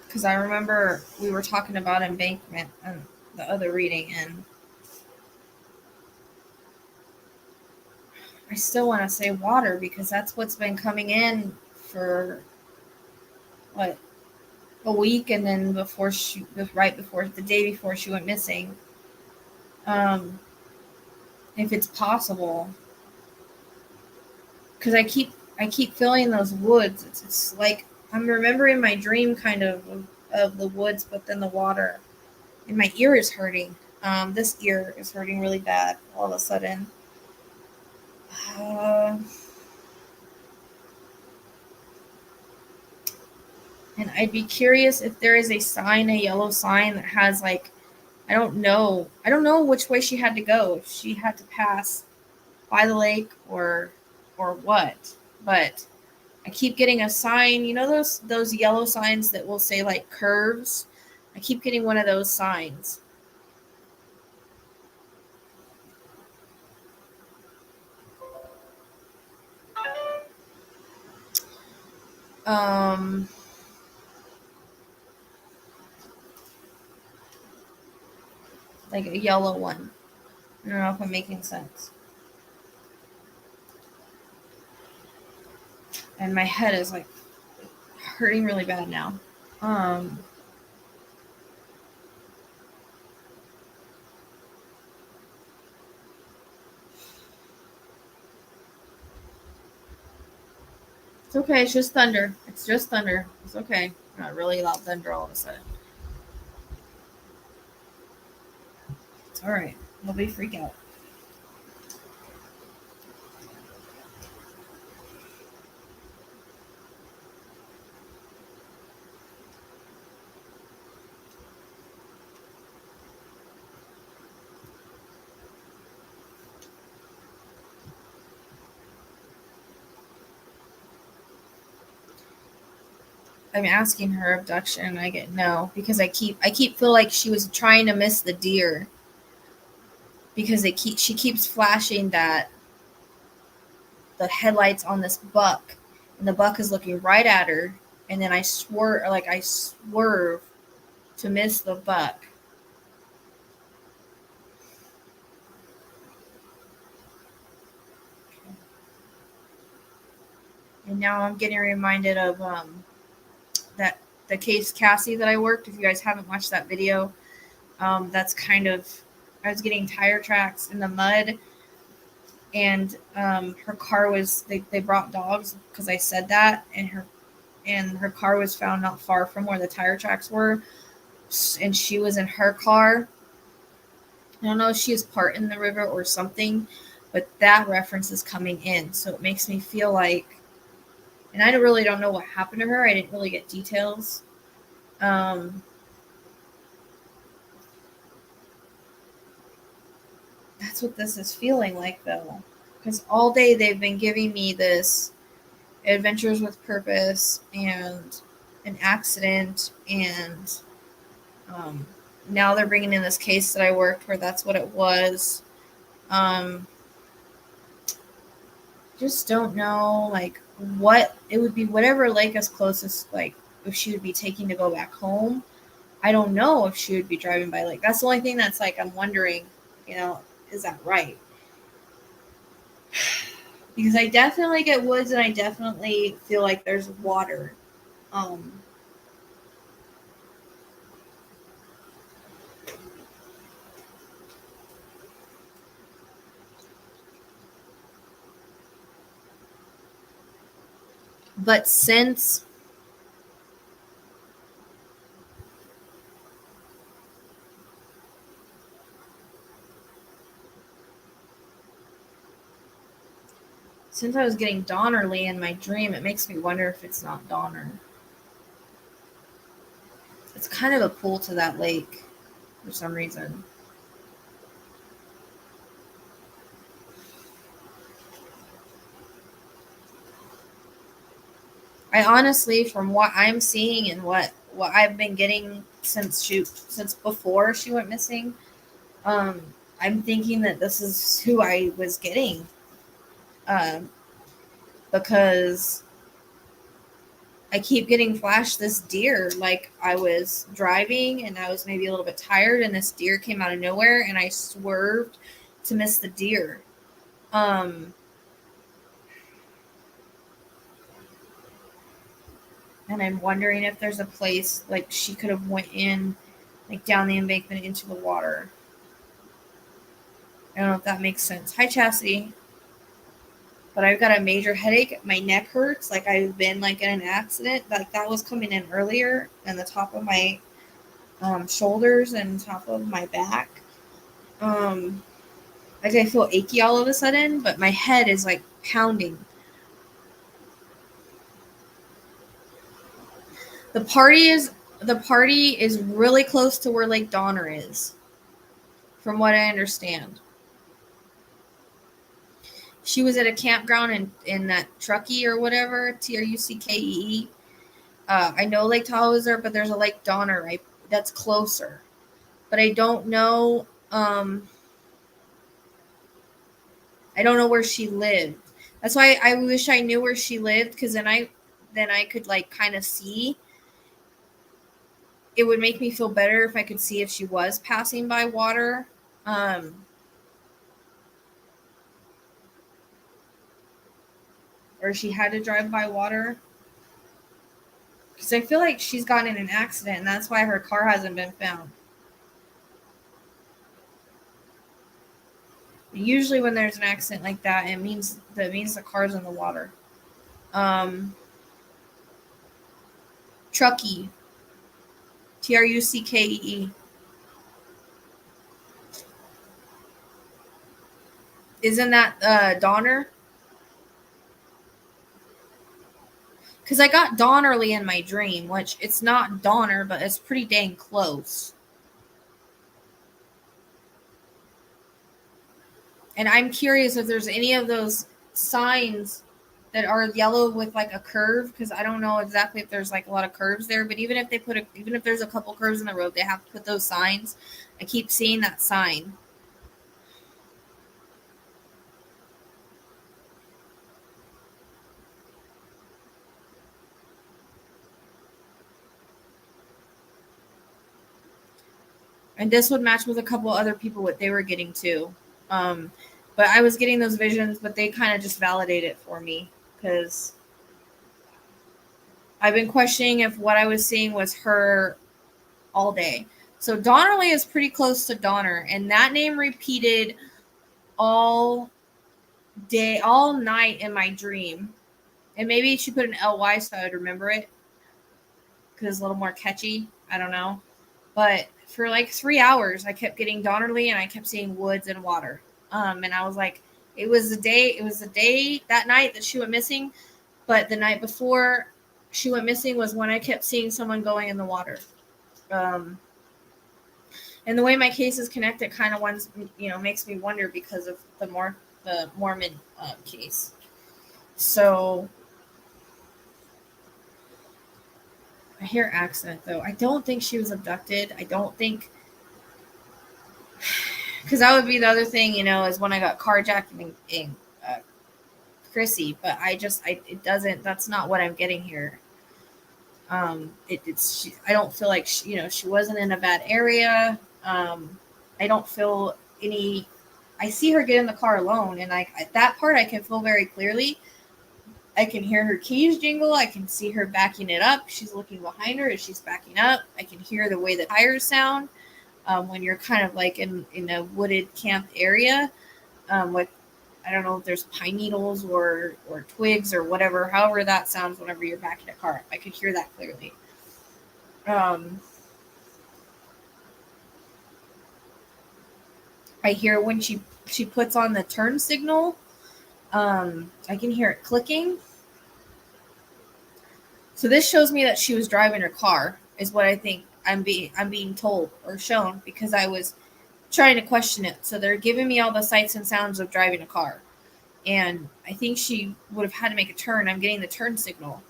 Because I remember we were talking about embankment and the other reading, and I still want to say water because that's what's been coming in for what, a week, and then right before the day before she went missing. If it's possible, because I keep feeling those woods. It's like I'm remembering my dream kind of the woods, but then the water, and my ear is hurting. This ear is hurting really bad all of a sudden. And I'd be curious if there is a sign, a yellow sign that has like, I don't know which way she had to go. If she had to pass by the lake or what. But I keep getting a sign, you know those yellow signs that will say like curves? I keep getting one of those signs. Like a yellow one. I don't know if I'm making sense. And my head is like hurting really bad now. It's okay. It's just thunder. It's just thunder. It's okay. Not really loud thunder all of a sudden. It's all right. Nobody freak out. I'm asking her abduction, and I get no because I keep feel like she was trying to miss the deer because she keeps flashing the headlights on this buck, and the buck is looking right at her, and then I swerve to miss the buck. And now I'm getting reminded of that the case Cassie that I worked. If you guys haven't watched that video, that's kind of, I was getting tire tracks in the mud, and her car was they brought dogs because I said that, and her car was found not far from where the tire tracks were, and she was in her car. I don't know if she was part in the river or something, but that reference is coming in, so it makes me feel like, and I really don't know what happened to her. I didn't really get details. That's what this is feeling like, though, because all day they've been giving me this adventures with purpose and an accident, and now they're bringing in this case that I worked where that's what it was. Just don't know, like, what it would be, whatever lake is closest, like if she would be taking to go back home. I don't know if she would be driving by lake. That's the only thing that's like I'm wondering, is that right? Because I definitely get woods, and I definitely feel like there's water. But since I was getting Donnerly in my dream, it makes me wonder if it's not Donner. It's kind of a pull to that lake for some reason. I honestly, from what I'm seeing and what I've been getting since before she went missing, I'm thinking that this is who I was getting, because I keep getting flashed this deer. Like, I was driving and I was maybe a little bit tired, and this deer came out of nowhere, and I swerved to miss the deer. And I'm wondering if there's a place like she could have went in, like down the embankment into the water. I don't know if that makes sense. Hi, Chastity. But I've got a major headache. My neck hurts. Like, I've been like in an accident. Like, that was coming in earlier, and the top of my shoulders and top of my back. Like, I feel achy all of a sudden, but my head is like pounding. The party is really close to where Lake Donner is, from what I understand. She was at a campground in that Truckee or whatever, Truckee. I know Lake Tahoe is there, but there's a Lake Donner right that's closer. But I don't know. I don't know where she lived. That's why I wish I knew where she lived, because then I could like kind of see. It would make me feel better if I could see if she was passing by water. Or she had to drive by water. Because I feel like she's gotten in an accident, and that's why her car hasn't been found. Usually when there's an accident like that, it means the car's in the water. Truckee. Truckee. Isn't that Donner? Because I got Donnerly in my dream, which it's not Donner, but it's pretty dang close. And I'm curious if there's any of those signs that are yellow with like a curve, because I don't know exactly if there's like a lot of curves there. But even if there's a couple curves in the road, they have to put those signs. I keep seeing that sign. And this would match with a couple other people what they were getting too. But I was getting those visions, but they kind of just validate it for me, because I've been questioning if what I was seeing was her all day. So Donnerly is pretty close to Donner, and that name repeated all day, all night in my dream. And maybe she put an LY so I'd remember it, because it's a little more catchy. I don't know. But for like 3 hours, I kept getting Donnerly, and I kept seeing woods and water. And I was like, it was the day that night that she went missing. But the night before she went missing was when I kept seeing someone going in the water. And the way my case is connected kind of makes me wonder, because of the Mormon case. So I hear accent though. I don't think she was abducted. I don't think, because that would be the other thing, is when I got carjacked in Chrissy. But it doesn't. That's not what I'm getting here. I don't feel like she wasn't in a bad area. I don't feel any. I see her get in the car alone, and that part I can feel very clearly. I can hear her keys jingle. I can see her backing it up. She's looking behind her as she's backing up. I can hear the way the tires sound when you're kind of like in a wooded camp area with, I don't know if there's pine needles or twigs or whatever, however that sounds whenever you're backing a car up. I could hear that clearly. I hear when she puts on the turn signal. I can hear it clicking. So this shows me that she was driving her car, is what I think I'm being told or shown, because I was trying to question it. So they're giving me all the sights and sounds of driving a car. And I think she would have had to make a turn. I'm getting the turn signal.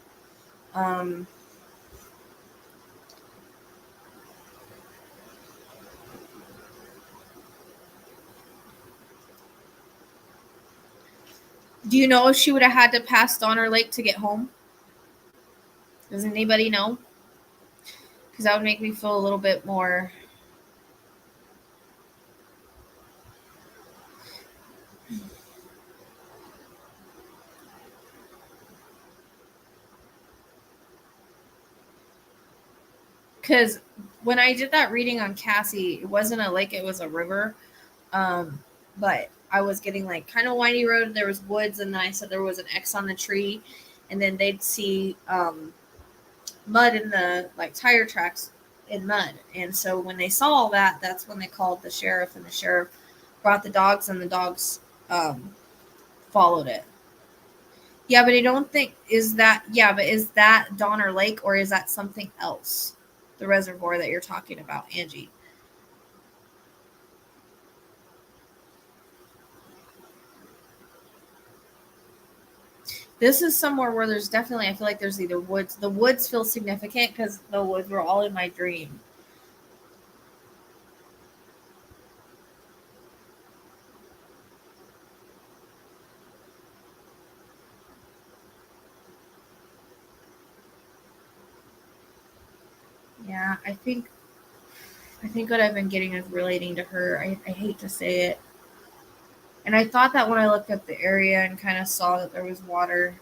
Do you know if she would have had to pass Donner Lake to get home? Does anybody know? Because that would make me feel a little bit more. Because when I did that reading on Cassie, it wasn't a lake, it was a river. But I was getting like kind of windy road. There was woods, and then I said there was an X on the tree, and then they'd see mud in the like tire tracks in mud. And so when they saw all that, that's when they called the sheriff, and the sheriff brought the dogs, and the dogs followed it. Yeah, but I don't think is that. Yeah, but is that Donner Lake or is that something else? The reservoir that you're talking about, Angie. This is somewhere where there's definitely, I feel like there's either woods. The woods feel significant because the woods were all in my dream. Yeah, I think what I've been getting is relating to her. I hate to say it. And I thought that when I looked at the area and kind of saw that there was water,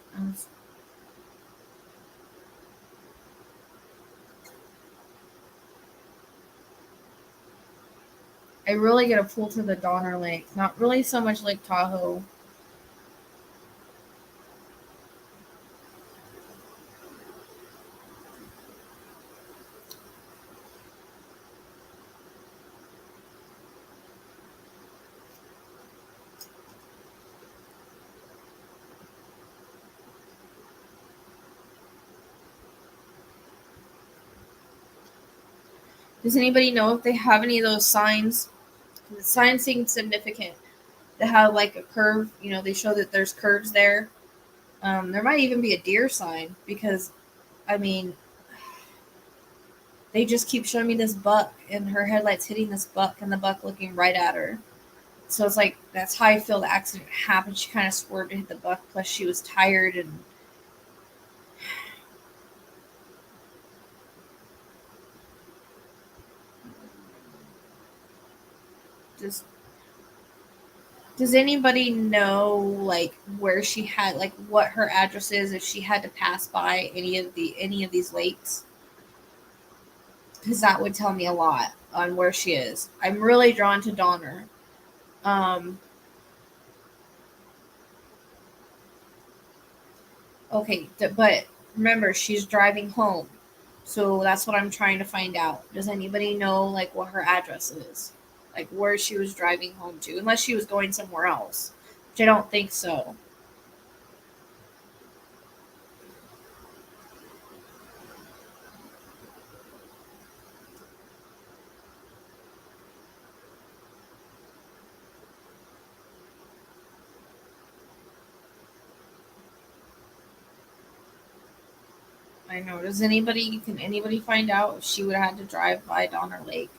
I really get a pull to the Donner Lake. Not really so much Lake Tahoe. Does anybody know if they have any of those signs? The signs seem significant. They have like a curve, they show that there's curves there. There might even be a deer sign because, I mean, they just keep showing me this buck and her headlights hitting this buck and the buck looking right at her. So it's like, that's how I feel the accident happened. She kind of swerved to hit the buck, plus she was tired and just. Does anybody know like where she had like what her address is if she had to pass by any of these lakes? Because that would tell me a lot on where she is. I'm really drawn to Donner. Um, okay, but remember she's driving home, so that's what I'm trying to find out. Does anybody know like what her address is, like where she was driving home to? Unless she was going somewhere else, which I don't think so. I know. Can anybody find out if she would have had to drive by Donner Lake?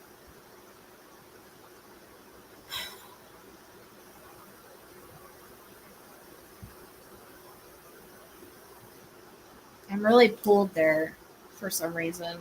I'm really pulled there for some reason.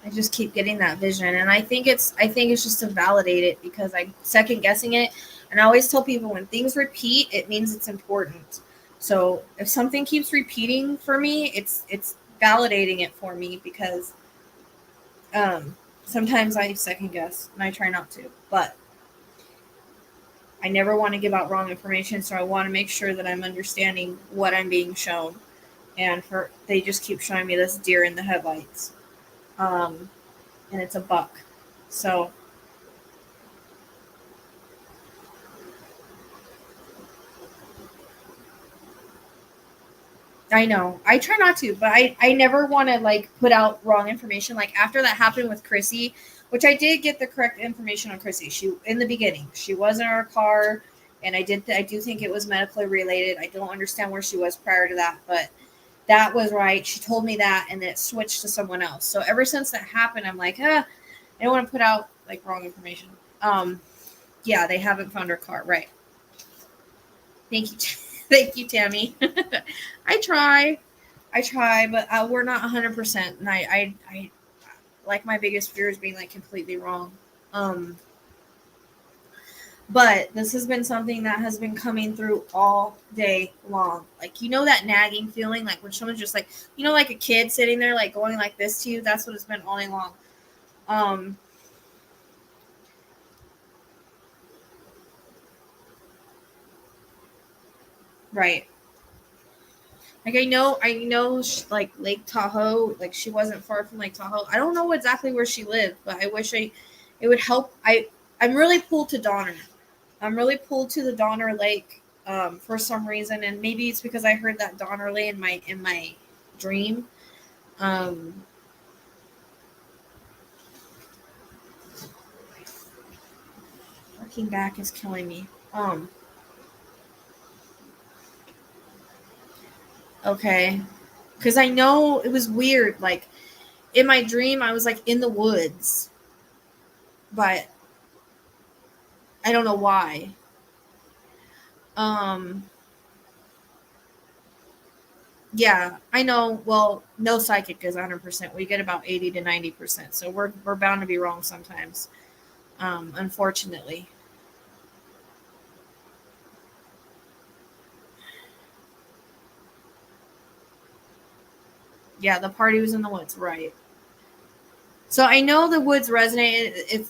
I just keep getting that vision, and I think it's just to validate it because I'm second guessing it, and I always tell people when things repeat, it means it's important. So if something keeps repeating for me, it's validating it for me because sometimes I second guess and I try not to, but I never want to give out wrong information, so I want to make sure that I'm understanding what I'm being shown. And they just keep showing me this deer in the headlights, um, and it's a buck. So I know I try not to, but I never want to like put out wrong information. Like after that happened with Chrissy, which I did get the correct information on Chrissy. She in the beginning she was in our car, And I do think it was medically related. I don't understand where she was prior to that, but that was right. She told me that, and then it switched to someone else. So ever since that happened, I'm like, I don't want to put out like wrong information. Yeah, they haven't found her car. Right. Thank you. Thank you, Tammy. I try, but we're not 100%. And I like, my biggest fear is being like completely wrong. But this has been something that has been coming through all day long. Like, that nagging feeling, like when someone's just like, like a kid sitting there, like going like this to you. That's what it's been all day long. Right. Like, I know, like Lake Tahoe, like she wasn't far from Lake Tahoe. I don't know exactly where she lived, but I wish it would help. I'm really pulled to Donner. I'm really pulled to the Donner Lake for some reason, and maybe it's because I heard that Donner Lake in my dream. Looking back is killing me. Okay, because I know it was weird. Like, in my dream, I was like in the woods, but I don't know why. Yeah, I know. Well, no psychic is 100%. We get about 80 to 90%. So we're bound to be wrong sometimes. Unfortunately. Yeah, the party was in the woods, right? So I know the woods resonate. If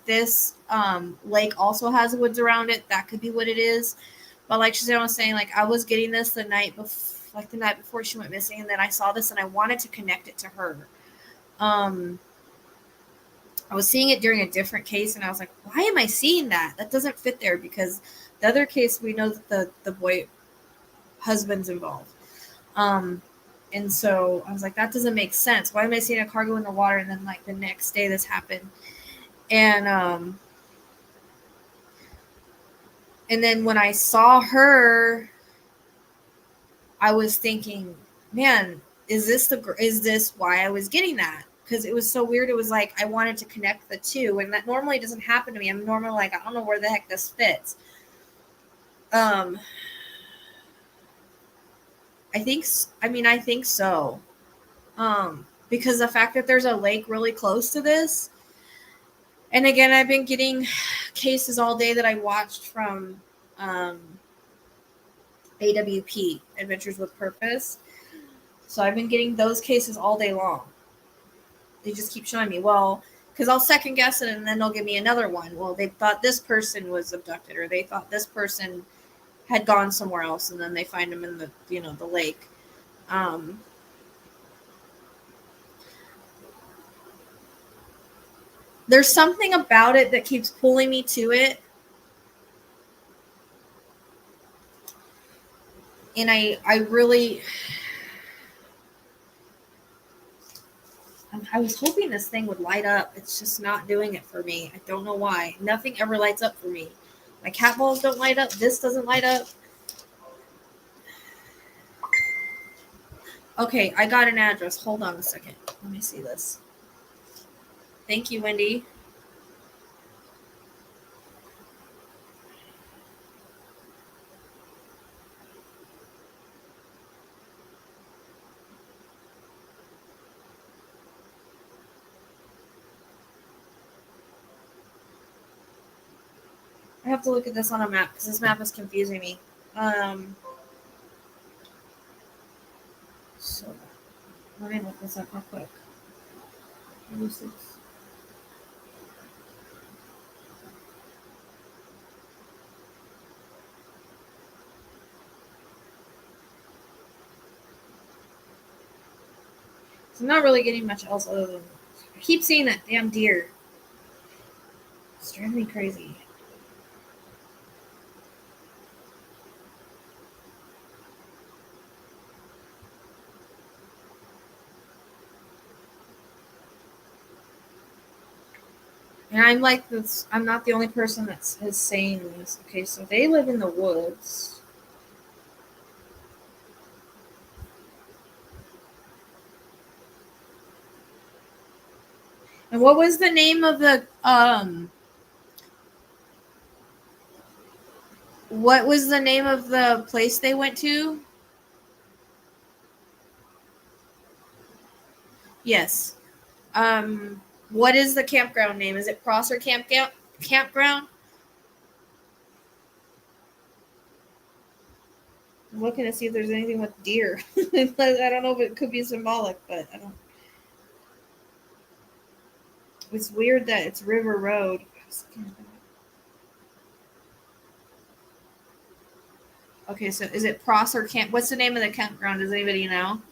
this lake also has woods around it, that could be what it is. But like Shazam was saying, like I was getting this the night before she went missing, and then I saw this and I wanted to connect it to her. I was seeing it during a different case, and I was like, why am I seeing that? That doesn't fit there, because the other case we know that the boy husband's involved. And so I was like, that doesn't make sense. Why am I seeing a car go in the water, and then like the next day this happened? And then when I saw her, I was thinking, man, is this why I was getting that? Because it was so weird. It was like I wanted to connect the two, and that normally doesn't happen to me. I'm normally like, I don't know where the heck this fits. I think so. Because the fact that there's a lake really close to this, and again, I've been getting cases all day that I watched from AWP, Adventures with Purpose. So I've been getting those cases all day long. They just keep showing me, well, because I'll second guess it, and then they'll give me another one. Well, they thought this person was abducted, or they thought this person had gone somewhere else, and then they find them in the lake. There's something about it that keeps pulling me to it. And I was hoping this thing would light up. It's just not doing it for me. I don't know why. Nothing ever lights up for me. My cat balls don't light up. This doesn't light up. Okay, I got an address. Hold on a second. Let me see this. Thank you, Wendy. I have to look at this on a map because this map is confusing me. So let me look this up real quick. 26. So I'm not really getting much else other than I keep seeing that damn deer. It's driving me crazy. And I'm like this. I'm not the only person that is saying this. Okay, so they live in the woods. And what was the name of the What was the name of the place they went to? Yes. What is the campground name? Is it Prosser Campground? I'm looking to see if there's anything with deer. I don't know if it could be symbolic, but I don't. It's weird that it's River Road. Okay, so is it Prosser Camp? What's the name of the campground? Does anybody know?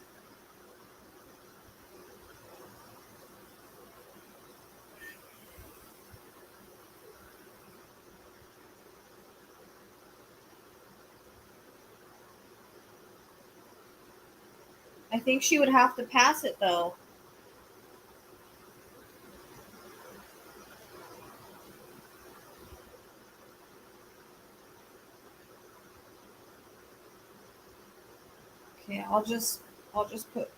I think she would have to pass it though. Okay, I'll just put.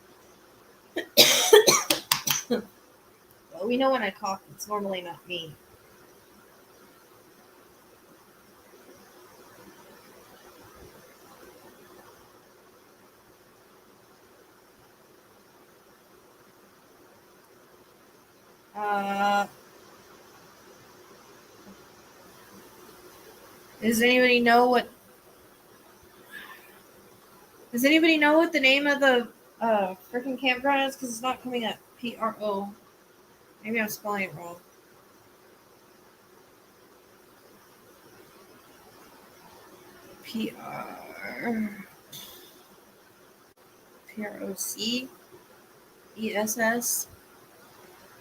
Well, we know when I cough, it's normally not me. Uh, does anybody know what? Does anybody know what the name of the freaking campground is? Because it's not coming up. PRO. Maybe I'm spelling it wrong. PR. PROCESS.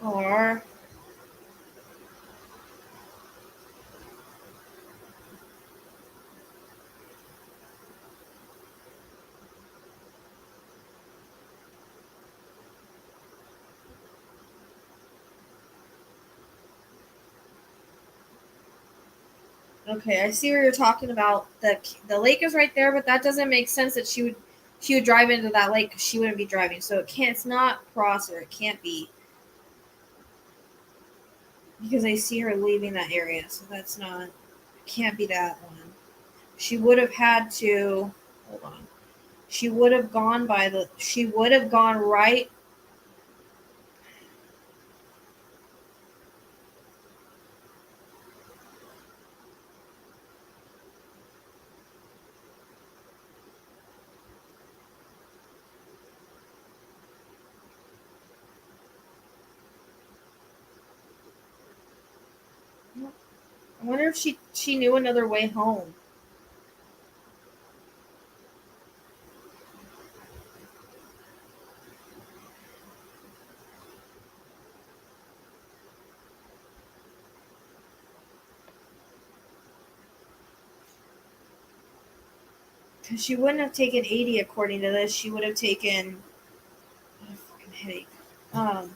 Or. Okay, I see where you're talking about. The lake is right there, but that doesn't make sense that she would drive into that lake because she wouldn't be driving. So it can't. It's not Prosser. It can't be because I see her leaving that area. So that's not. It can't be that one. She would have had to. Hold on. She would have gone by the. She would have gone right. I wonder if she knew another way home. Because she wouldn't have taken 80 according to this. She would have taken. Oh, fucking headache. Um,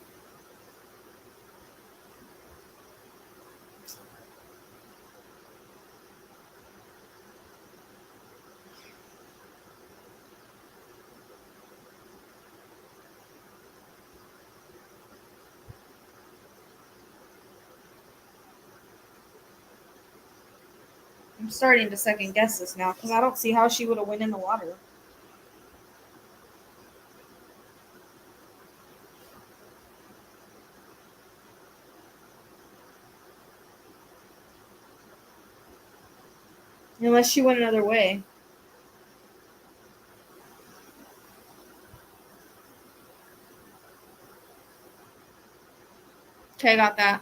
I'm starting to second guess this now because I don't see how she would have went in the water. Unless she went another way. Okay, I got that.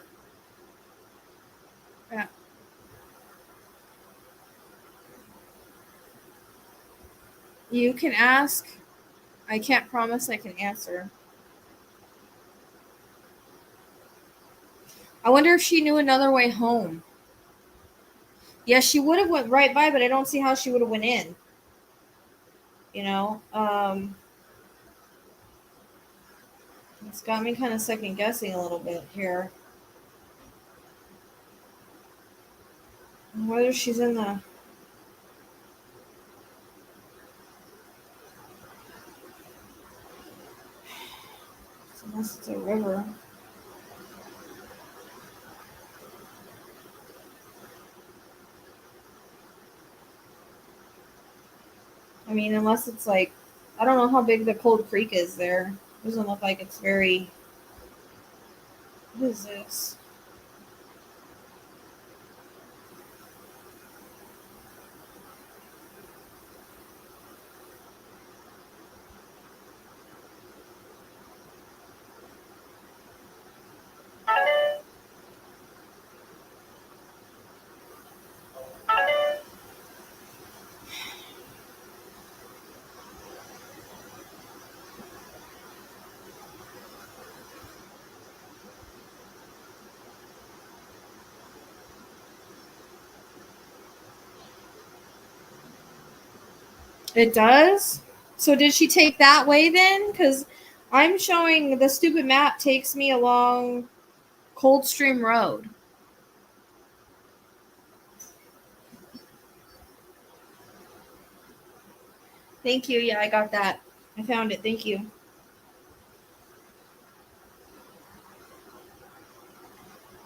Yeah. You can ask. I can't promise I can answer. I wonder if she knew another way home. Yes, she would have went right by, but I don't see how she would have went in. You know, it's got me kind of second guessing a little bit here. Whether she's in the... Unless it's a river. I mean, unless it's like... I don't know how big the Cold Creek is there. It doesn't look like it's very... What is this? It does? So did she take that way then? Because I'm showing the stupid map takes me along Coldstream Road. Thank you. Yeah, I got that. I found it. Thank you.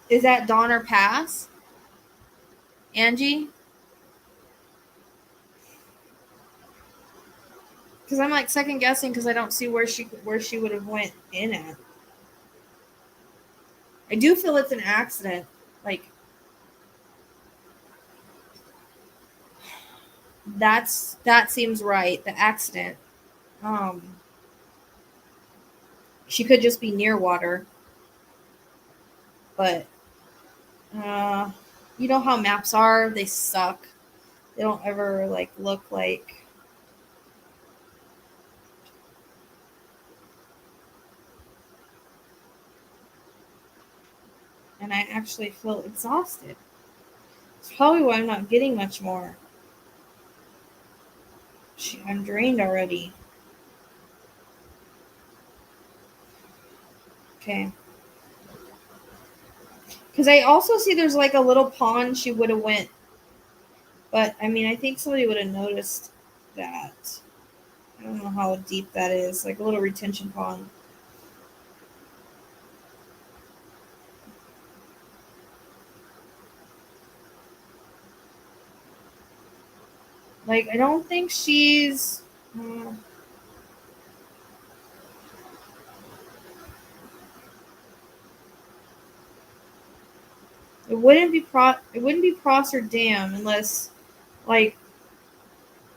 Is that Donner Pass? Angie? Because I'm like second guessing because I don't see where she would have went in at. I do feel it's an accident. Like that seems right. The accident. She could just be near water. But you know how maps are? They suck. They don't ever like look like... And I actually feel exhausted. It's probably why I'm not getting much more. I'm drained already. Okay. Because I also see there's like a little pond she would have went. But, I mean, I think somebody would have noticed that. I don't know how deep that is. Like a little retention pond. Like, I don't think she's... It wouldn't be Prosser Dam unless, like,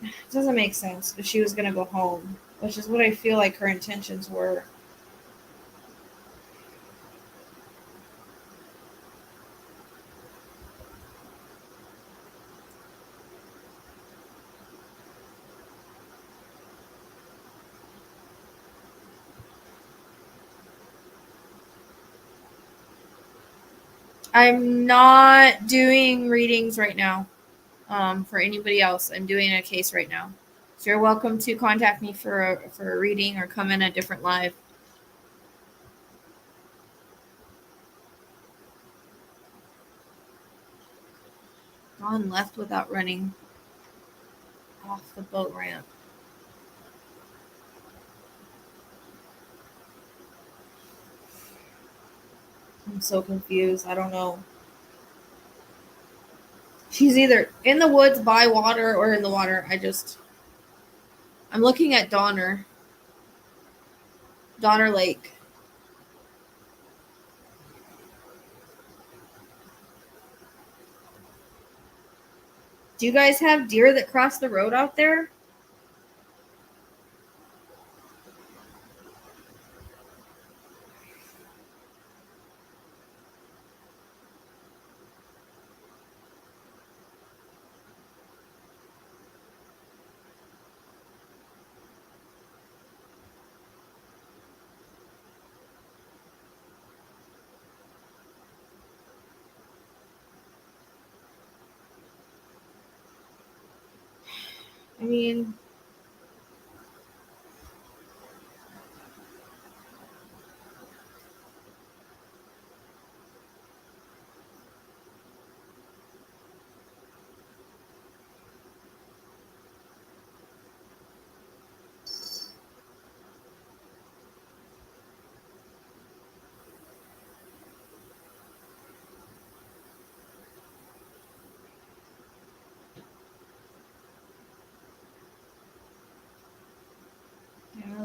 it doesn't make sense if she was gonna go home, which is what I feel like her intentions were. I'm not doing readings right now. For anybody else, I'm doing a case right now. So you're welcome to contact me for a reading or come in a different live. Gone left without running off the boat ramp. I'm so confused. I don't know. She's either in the woods by water or in the water. I'm looking at Donner Lake. Do you guys have deer that cross the road out there? I mean,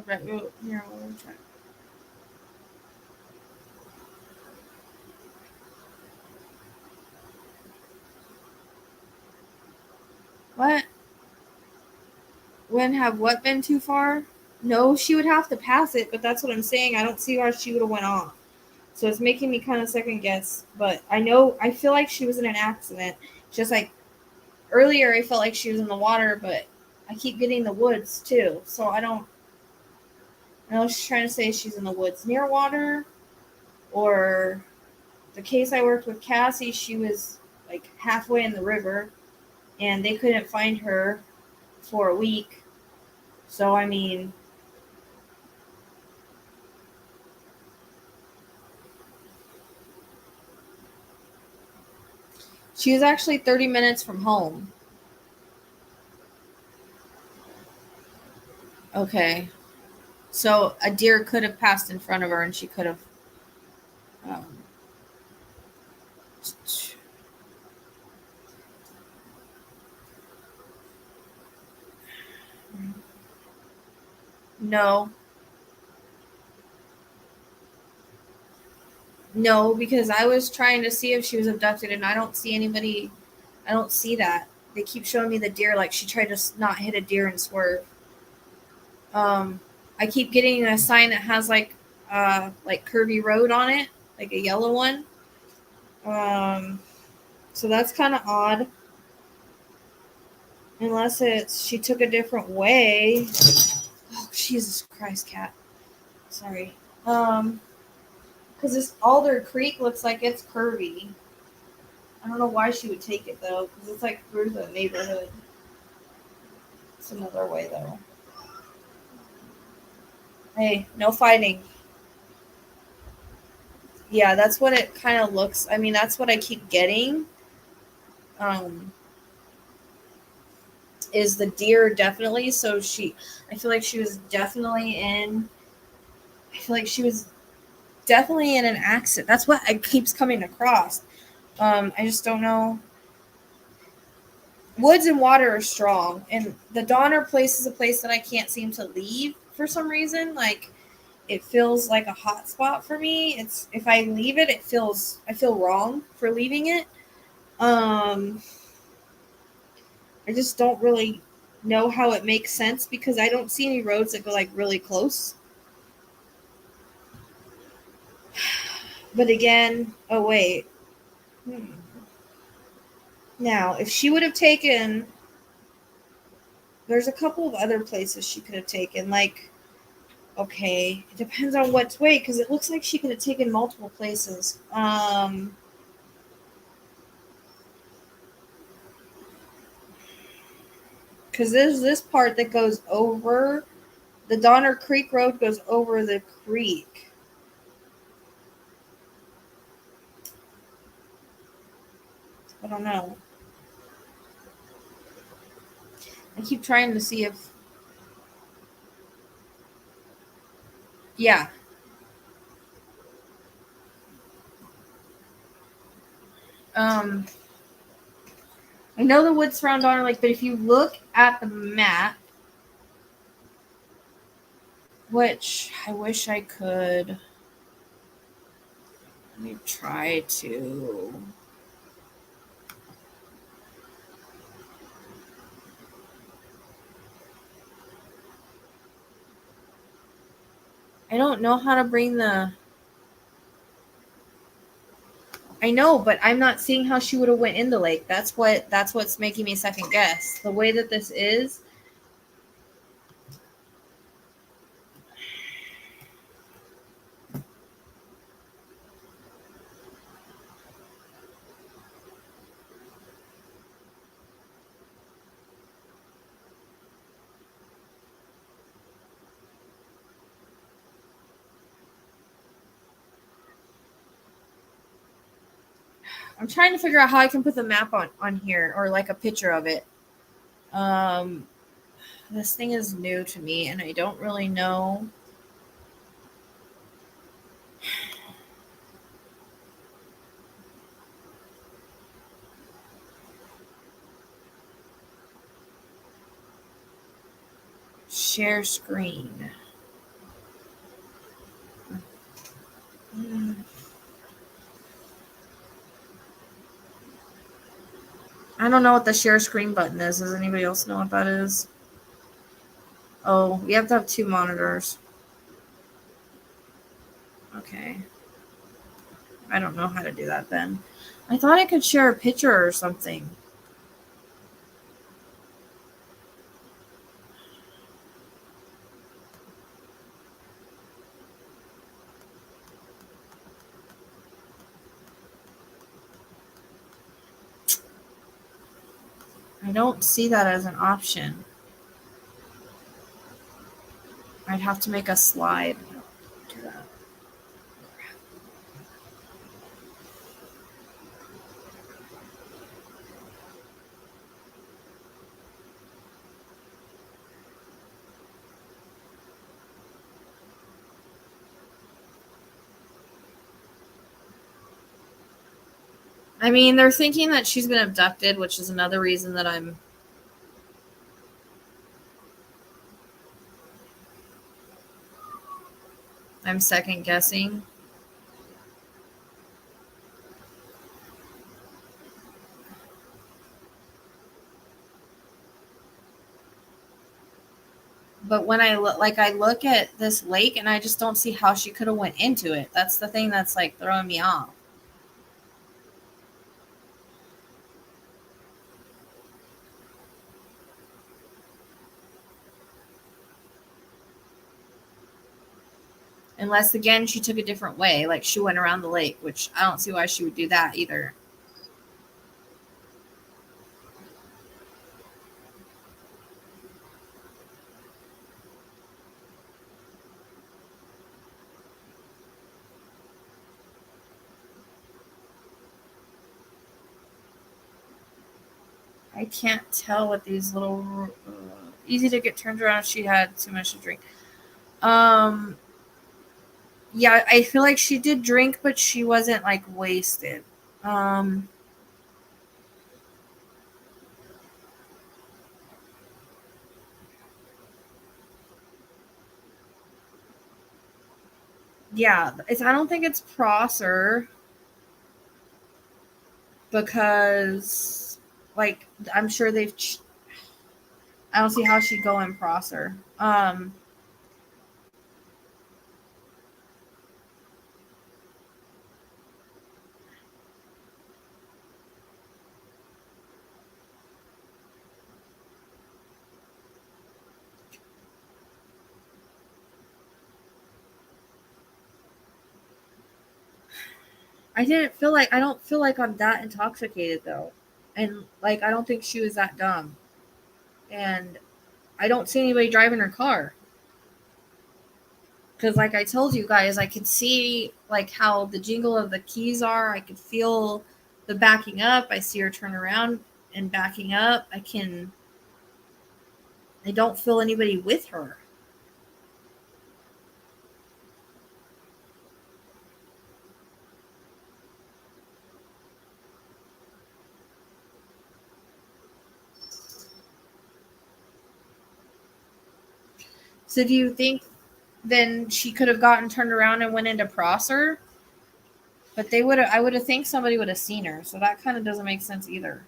Here, we'll try. What? When have what been too far? No, she would have to pass it, but that's what I'm saying. I don't see why she would have went off. So it's making me kind of second guess. But I feel like she was in an accident. Just like earlier, I felt like she was in the water, but I keep getting the woods too. So I don't. I know she's trying to say she's in the woods near water, or the case I worked with Cassie, she was like halfway in the river, and they couldn't find her for a week. So I mean, she was actually 30 minutes from home. Okay. So a deer could have passed in front of her and she could have. Um, no. No, because I was trying to see if she was abducted and I don't see anybody. I don't see that. They keep showing me the deer like she tried to not hit a deer and swerve. I keep getting a sign that has like curvy road on it, like a yellow one. So that's kind of odd. Unless it's she took a different way. Oh, Jesus Christ, cat. Sorry. Because this Alder Creek looks like it's curvy. I don't know why she would take it though, because it's like through the neighborhood. It's another way though. Hey, no fighting. Yeah, that's what it kind of looks. I mean, that's what I keep getting. Um, is the deer definitely? So I feel like she was definitely in. I feel like she was definitely in an accident. That's what it keeps coming across. I just don't know. Woods and water are strong, and the Donner place is a place that I can't seem to leave for some reason. Like it feels like a hot spot for me. It's if I leave it, I feel wrong for leaving it. Um, I just don't really know how it makes sense because I don't see any roads that go like really close. But again, oh wait. Now, if she would have taken, there's a couple of other places she could have taken. Like, okay, it depends on what way because it looks like she could have taken multiple places. Because there's this part that goes over the Donner Creek Road goes over the creek. I don't know. I keep trying to see if, yeah. Um, I know the woods surround Donner Lake, but if you look at the map, which I wish I could, let me try to. I don't know how to bring the. I know, but I'm not seeing how she would have went in the lake. That's what's making me second guess. The way that this is. I'm trying to figure out how I can put the map on here or like a picture of it. This thing is new to me and I don't really know. Share screen. I don't know what the share screen button is. Does anybody else know what that is? Oh, you have to have 2 monitors. Okay. I don't know how to do that then. I thought I could share a picture or something. I don't see that as an option. I'd have to make a slide. Do that. I mean, they're thinking that she's been abducted, which is another reason that I'm second guessing. But when I look at this lake and I just don't see how she could have went into it. That's the thing that's like throwing me off. Unless, again, she took a different way. Like, she went around the lake, which I don't see why she would do that either. I can't tell what these little... easy to get turned around. She had too much to drink. Yeah, I feel like she did drink, but she wasn't, like, wasted. Yeah, I don't think it's Prosser because, like, I'm sure they've... I don't see how she'd go in Prosser. I don't feel like I'm that intoxicated though. And like, I don't think she was that dumb. And I don't see anybody driving her car. Cause like I told you guys, I could see like how the jingle of the keys are. I could feel the backing up. I see her turn around and backing up. I don't feel anybody with her. So do you think then she could have gotten turned around and went into Prosser? But I would have think somebody would have seen her. So that kind of doesn't make sense either.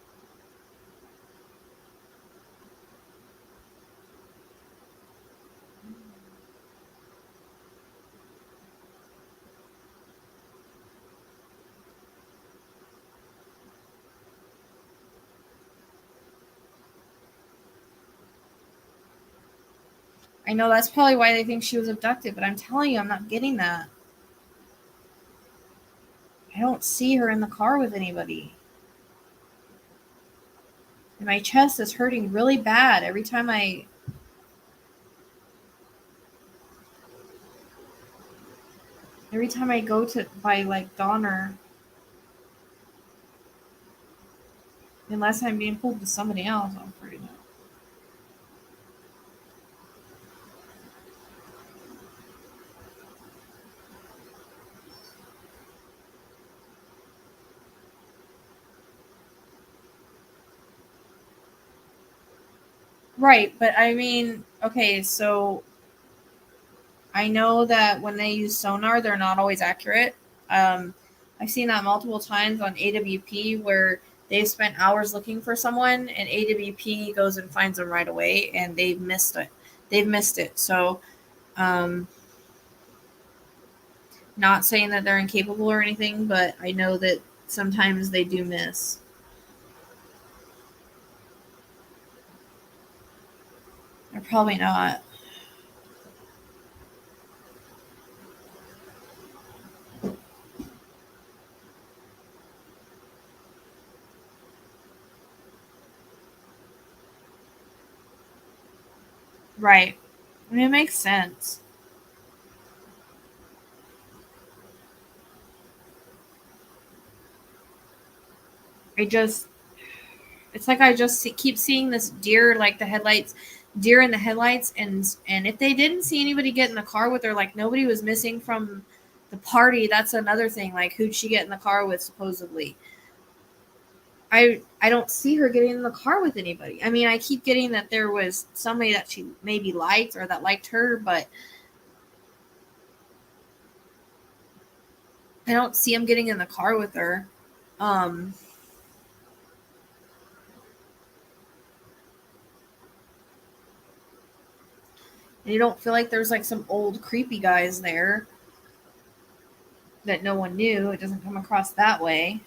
I know that's probably why they think she was abducted, but I'm telling you, I'm not getting that. I don't see her in the car with anybody. And my chest is hurting really bad every time I go to by like Donner. Unless I'm being pulled to somebody else, I'm afraid of. Right, but I mean, okay, so I know that when they use sonar, they're not always accurate. I've seen that multiple times on AWP where They've spent hours looking for someone, and AWP goes and finds them right away, and they've missed it. So, not saying that they're incapable or anything, but I know that sometimes they do miss. They're probably not. Right. I mean, it makes sense. It's like I just keep seeing this deer, like deer in the headlights, and if they didn't see anybody get in the car with her, like nobody was missing from the party. That's another thing. Like, who'd she get in the car with supposedly? I don't see her getting in the car with anybody. I mean, I keep getting that there was somebody that she maybe liked or that liked her, but I don't see him getting in the car with her. Um, and you don't feel like there's like some old creepy guys there that no one knew. It doesn't come across that way.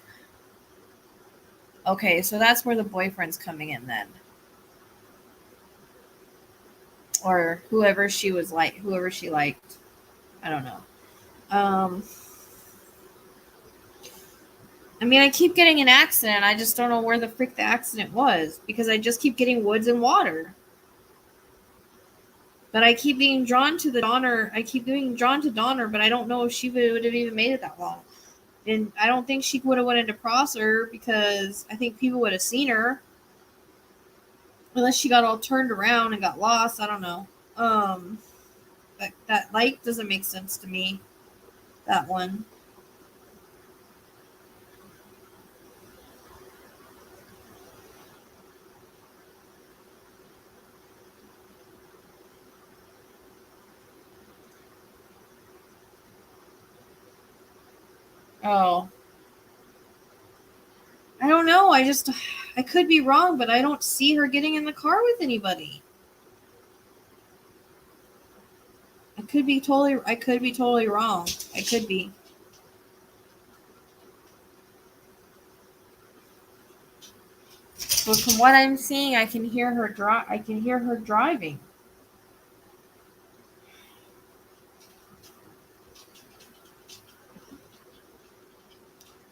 Okay, so that's where the boyfriend's coming in then. Or whoever she liked. I don't know. Um, I mean, I keep getting an accident. I just don't know where the frick the accident was because I just keep getting woods and water. But I keep being drawn to the Donner. I keep being drawn to Donner, but I don't know if she would have even made it that long. And I don't think she would have went into Prosser because I think people would have seen her. Unless she got all turned around and got lost. I don't know. That light doesn't make sense to me. That one. Oh. I don't know. I could be wrong, but I don't see her getting in the car with anybody. I could be totally wrong. I could be. But from what I'm seeing, I can hear her driving.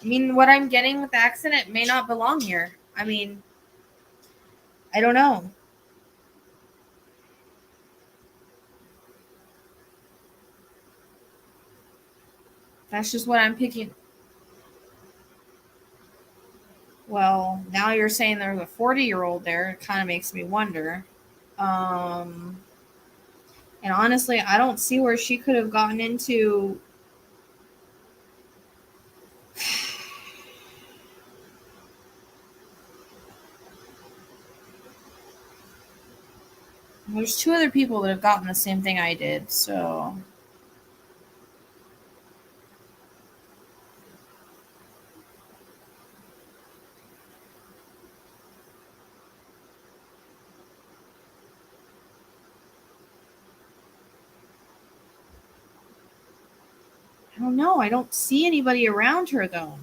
I mean, what I'm getting with the accident may not belong here. I mean, I don't know. That's just what I'm picking. Well, now you're saying there's a 40-year-old there. It kind of makes me wonder. Um, and honestly, I don't see where she could have gotten into. There's two other people that have gotten the same thing I did, so I don't know. I don't see anybody around her though.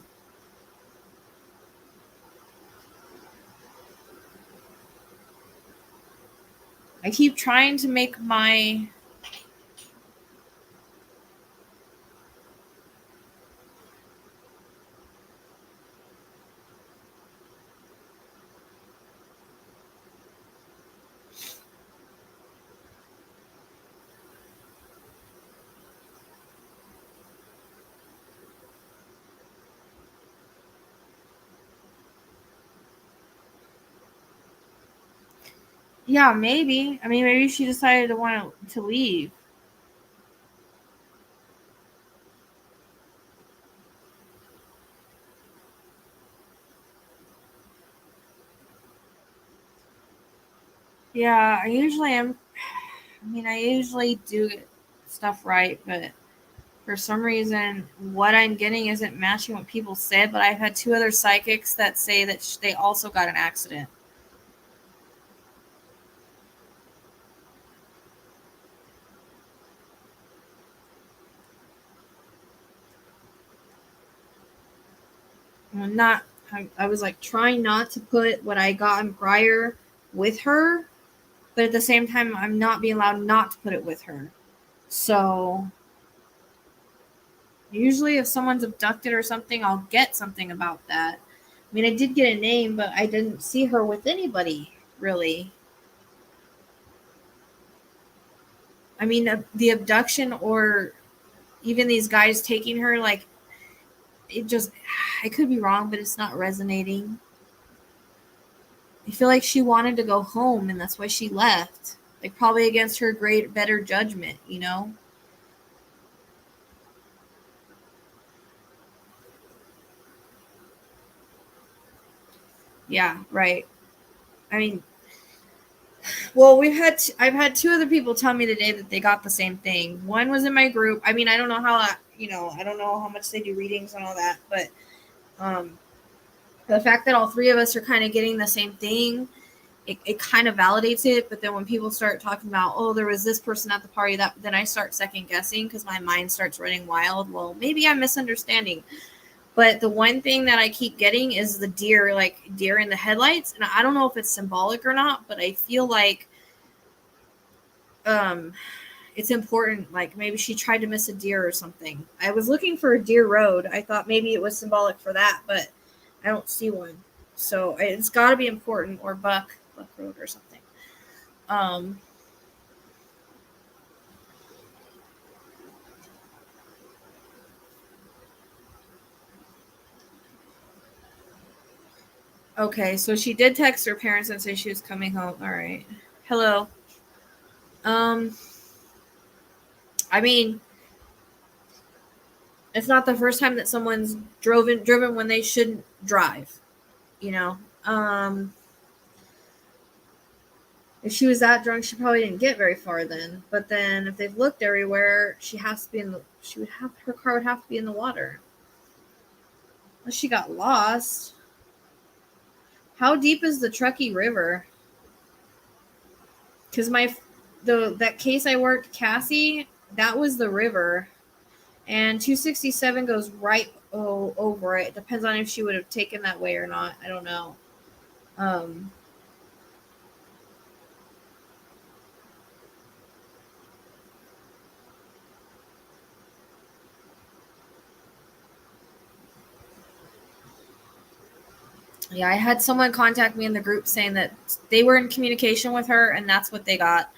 I keep trying to make my yeah, maybe. I mean, maybe she decided to want to leave. Yeah, I usually am. I mean, I usually do get stuff right, but For some reason, what I'm getting isn't matching what people said, but I've had 2 other psychics that say that they also got an accident. I was like trying not to put what I got in prior with her, but at the same time, I'm not being allowed not to put it with her. So usually, if someone's abducted or something, I'll get something about that. I mean, I did get a name, but I didn't see her with anybody, really. I mean, the abduction or even these guys taking her, like, it just, I could be wrong, but it's not resonating. I feel like she wanted to go home, and that's why she left. Like, probably against her better judgment, you know? Yeah, right. I mean, well, I've had 2 other people tell me today that they got the same thing. One was in my group. I mean, I don't know how, I don't know how much they do readings and all that, but um, the fact that all 3 of us are kind of getting the same thing, it kind of validates it. But then when people start talking about, oh, there was this person at the party, that then I start second guessing because my mind starts running wild. Well, maybe I'm misunderstanding. But the one thing that I keep getting is the deer, like deer in the headlights. And I don't know if it's symbolic or not, but I feel like um it's important. Like maybe she tried to miss a deer or something. I was looking for a deer road. I thought maybe it was symbolic for that, but I don't see one. So it's got to be important, or buck road or something. Um, okay, so she did text her parents and say she was coming home. All right. Hello. Um, I mean, it's not the first time that someone's driven when they shouldn't drive. You know. If she was that drunk, she probably didn't get very far then. But then, if they've looked everywhere, she has to be in the. She would have her car would have to be in the water. Unless she got lost. How deep is the Truckee River? Because that case I worked, Cassie, that was the river, and 267 goes right over it. Depends on if she would have taken that way or not. I don't know. Um, yeah, I had someone contact me in the group saying that they were in communication with her, and that's what they got.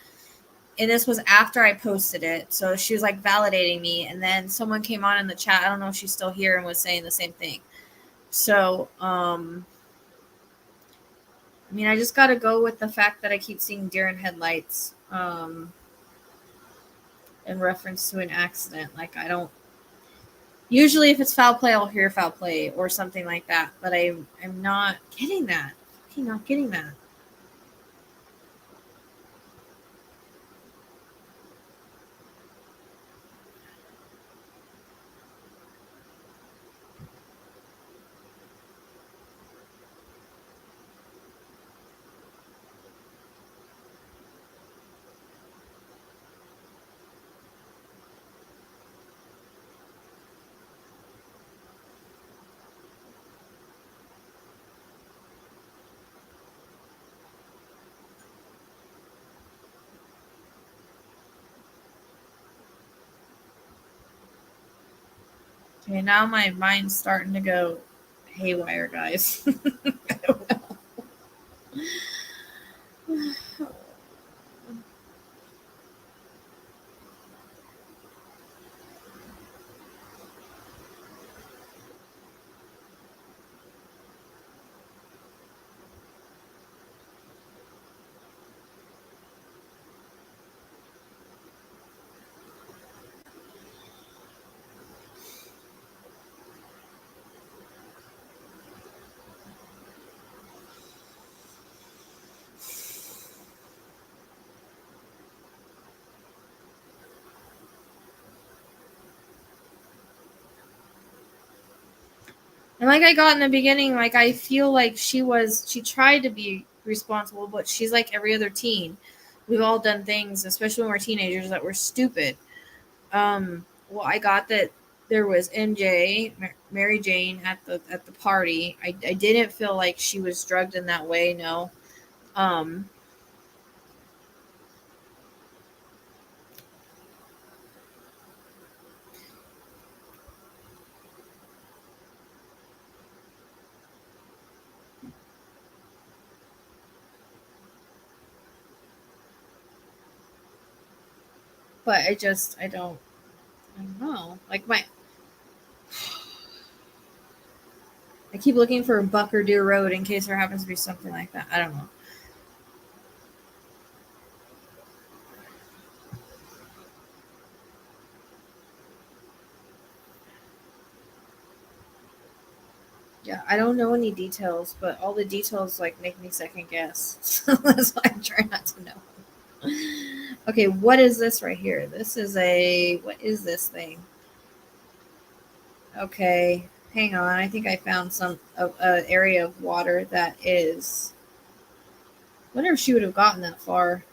And this was after I posted it, so she was like validating me. And then someone came on in the chat. I don't know if she's still here and was saying the same thing. So, I mean, I just got to go with the fact that I keep seeing deer in headlights in reference to an accident. Like, I don't. Usually, if it's foul play, I'll hear foul play or something like that. But I'm not getting that. I'm not getting that. Okay, now my mind's starting to go haywire, guys. I don't know. And like I got in the beginning, like I feel like she tried to be responsible, but she's like every other teen. We've all done things, especially when we're teenagers, that were stupid. Well, I got that there was MJ, Mary Jane, at the party. I didn't feel like she was drugged in that way. No. Um, but I don't know. Like I keep looking for Buck or Deer Road in case there happens to be something like that. I don't know. Yeah, I don't know any details, but all the details like make me second guess. So that's why I try not to know. Okay, what is this right here? What is this thing? Okay, hang on. I think I found some area of water that is. I wonder if she would have gotten that far,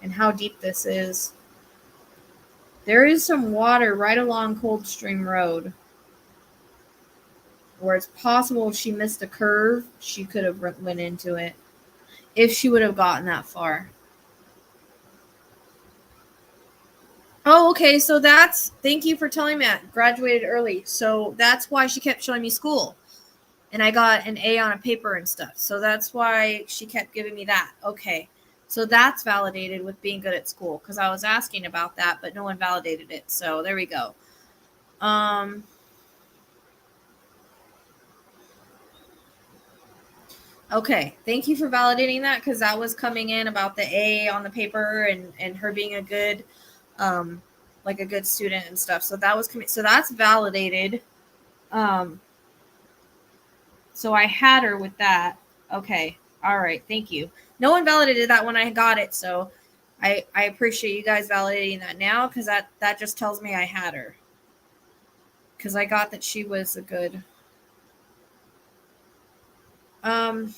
and how deep this is. There is some water right along Coldstream Road, where it's possible if she missed a curve, she could have went into it if she would have gotten that far. Oh, okay. So thank you for telling me that. Graduated early. So that's why she kept showing me school. And I got an A on a paper and stuff. So that's why she kept giving me that. Okay. So that's validated with being good at school because I was asking about that, but no one validated it. So there we go. Um, okay. Thank you for validating that because that was coming in about the A on the paper and her being a good, um, like a good student and stuff. So that was coming. So that's validated. Um, So I had her with that. Okay. All right. Thank you. No one validated that when I got it, so I appreciate you guys validating that now because that just tells me I had her. Because I got that she was a good. Um.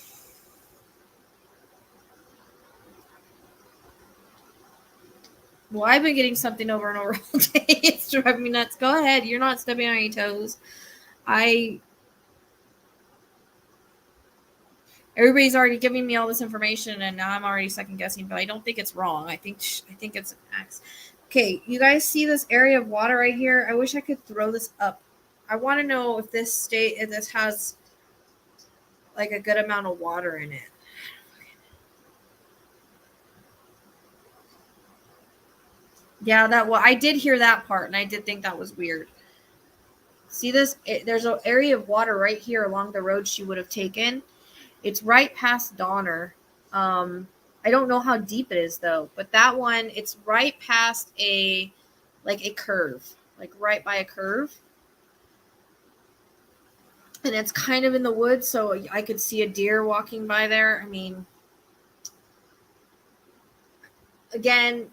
Well, I've been getting something over and over all day. It's driving me nuts. Go ahead. You're not stepping on any toes. I. Everybody's already giving me all this information, and now I'm already second guessing. But I don't think it's wrong. I think it's an X. Okay, you guys see this area of water right here? I wish I could throw this up. I want to know if this has like a good amount of water in it. Yeah, I did hear that part, and I did think that was weird. See this? There's an area of water right here along the road she would have taken. It's right past Donner. I don't know how deep it is though, but that one it's right past a curve, like right by a curve, and it's kind of in the woods, so I could see a deer walking by there. I mean, again,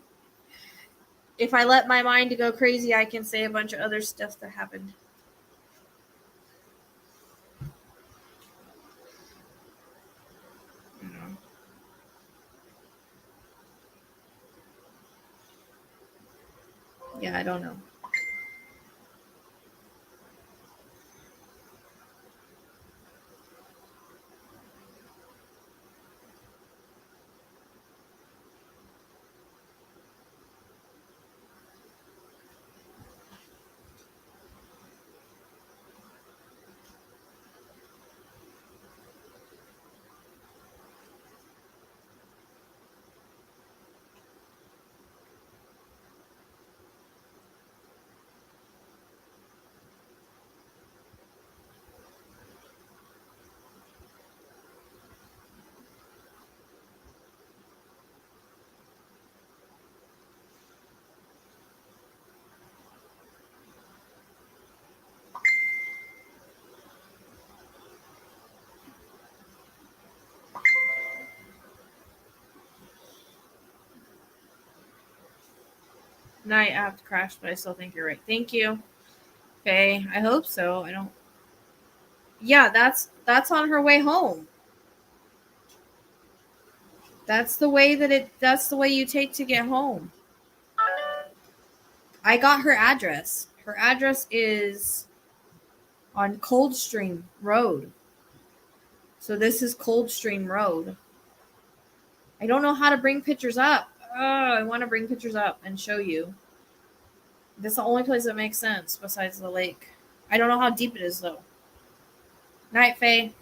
if I let my mind go crazy, I can say a bunch of other stuff that happened. You know. Yeah, I don't know. Night app crashed, but I still think you're right. Thank you. Okay, I hope so. I don't. Yeah, that's on her way home. That's the way you take to get home. I got her address. Her address is on Coldstream Road. So this is Coldstream Road. I don't know how to bring pictures up. Oh, I want to bring pictures up and show you. This is the only place that makes sense besides the lake. I don't know how deep it is, though. Night, Faye.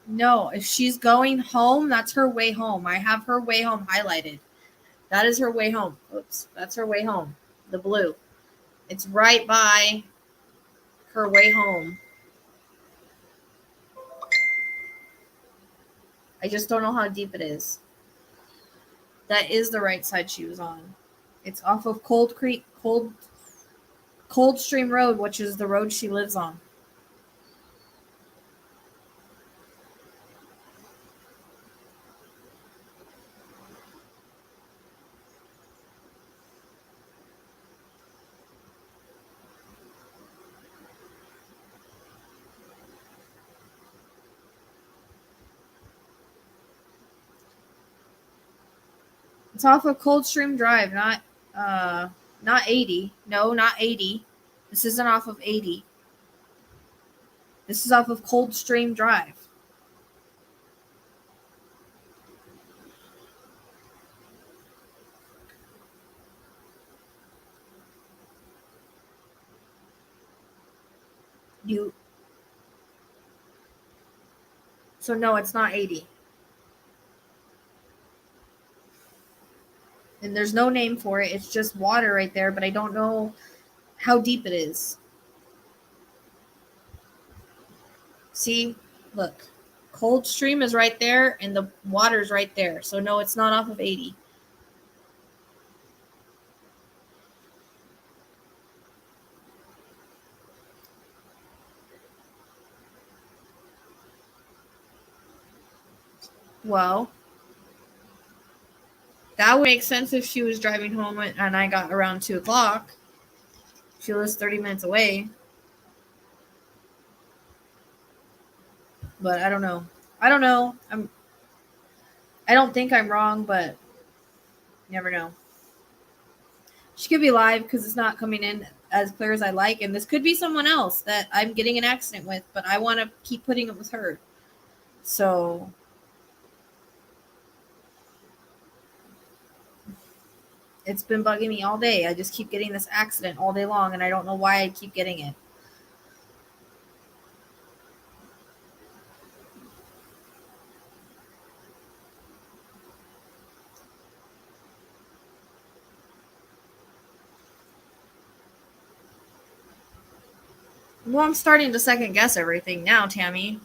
No, if she's going home, that's her way home. I have her way home highlighted. That is her way home. Oops, that's her way home. The blue. It's right by her way home. I just don't know how deep it is. That is the right side she was on. It's off of Coldstream Road, which is the road she lives on. It's off of Coldstream Drive, not 80. No, not 80. This isn't off of 80. This is off of Coldstream Drive. So no, it's not 80. And there's no name for it. It's just water right there, but I don't know how deep it is. See? Look. Coldstream is right there and the water's right there. So no, it's not off of 80. Well, that would make sense if she was driving home and I got around 2 o'clock. She lives 30 minutes away. But I don't know. I don't think I'm wrong, but you never know. She could be live because it's not coming in as clear as I like, and this could be someone else that I'm getting an accident with, but I want to keep putting it with her. So it's been bugging me all day. I just keep getting this accident all day long, and I don't know why I keep getting it. Well, I'm starting to second guess everything now, Tammy.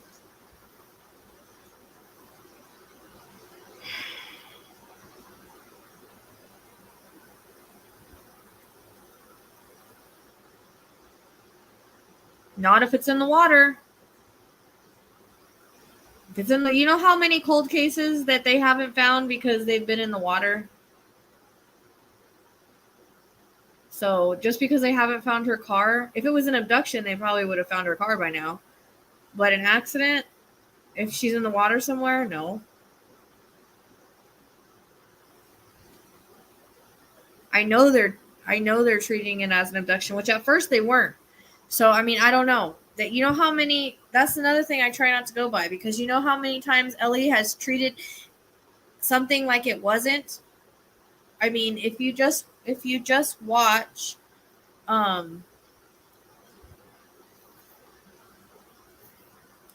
Not if it's in the water. If it's in the, you know how many cold cases that they haven't found because they've been in the water? So just because they haven't found her car, if it was an abduction, they probably would have found her car by now. But an accident, if she's in the water somewhere, no. I know they're treating it as an abduction, which at first they weren't. So I mean, I don't know. That, you know how many, that's another thing I try not to go by, because you know how many times Ellie has treated something like it wasn't. I mean, if you just watch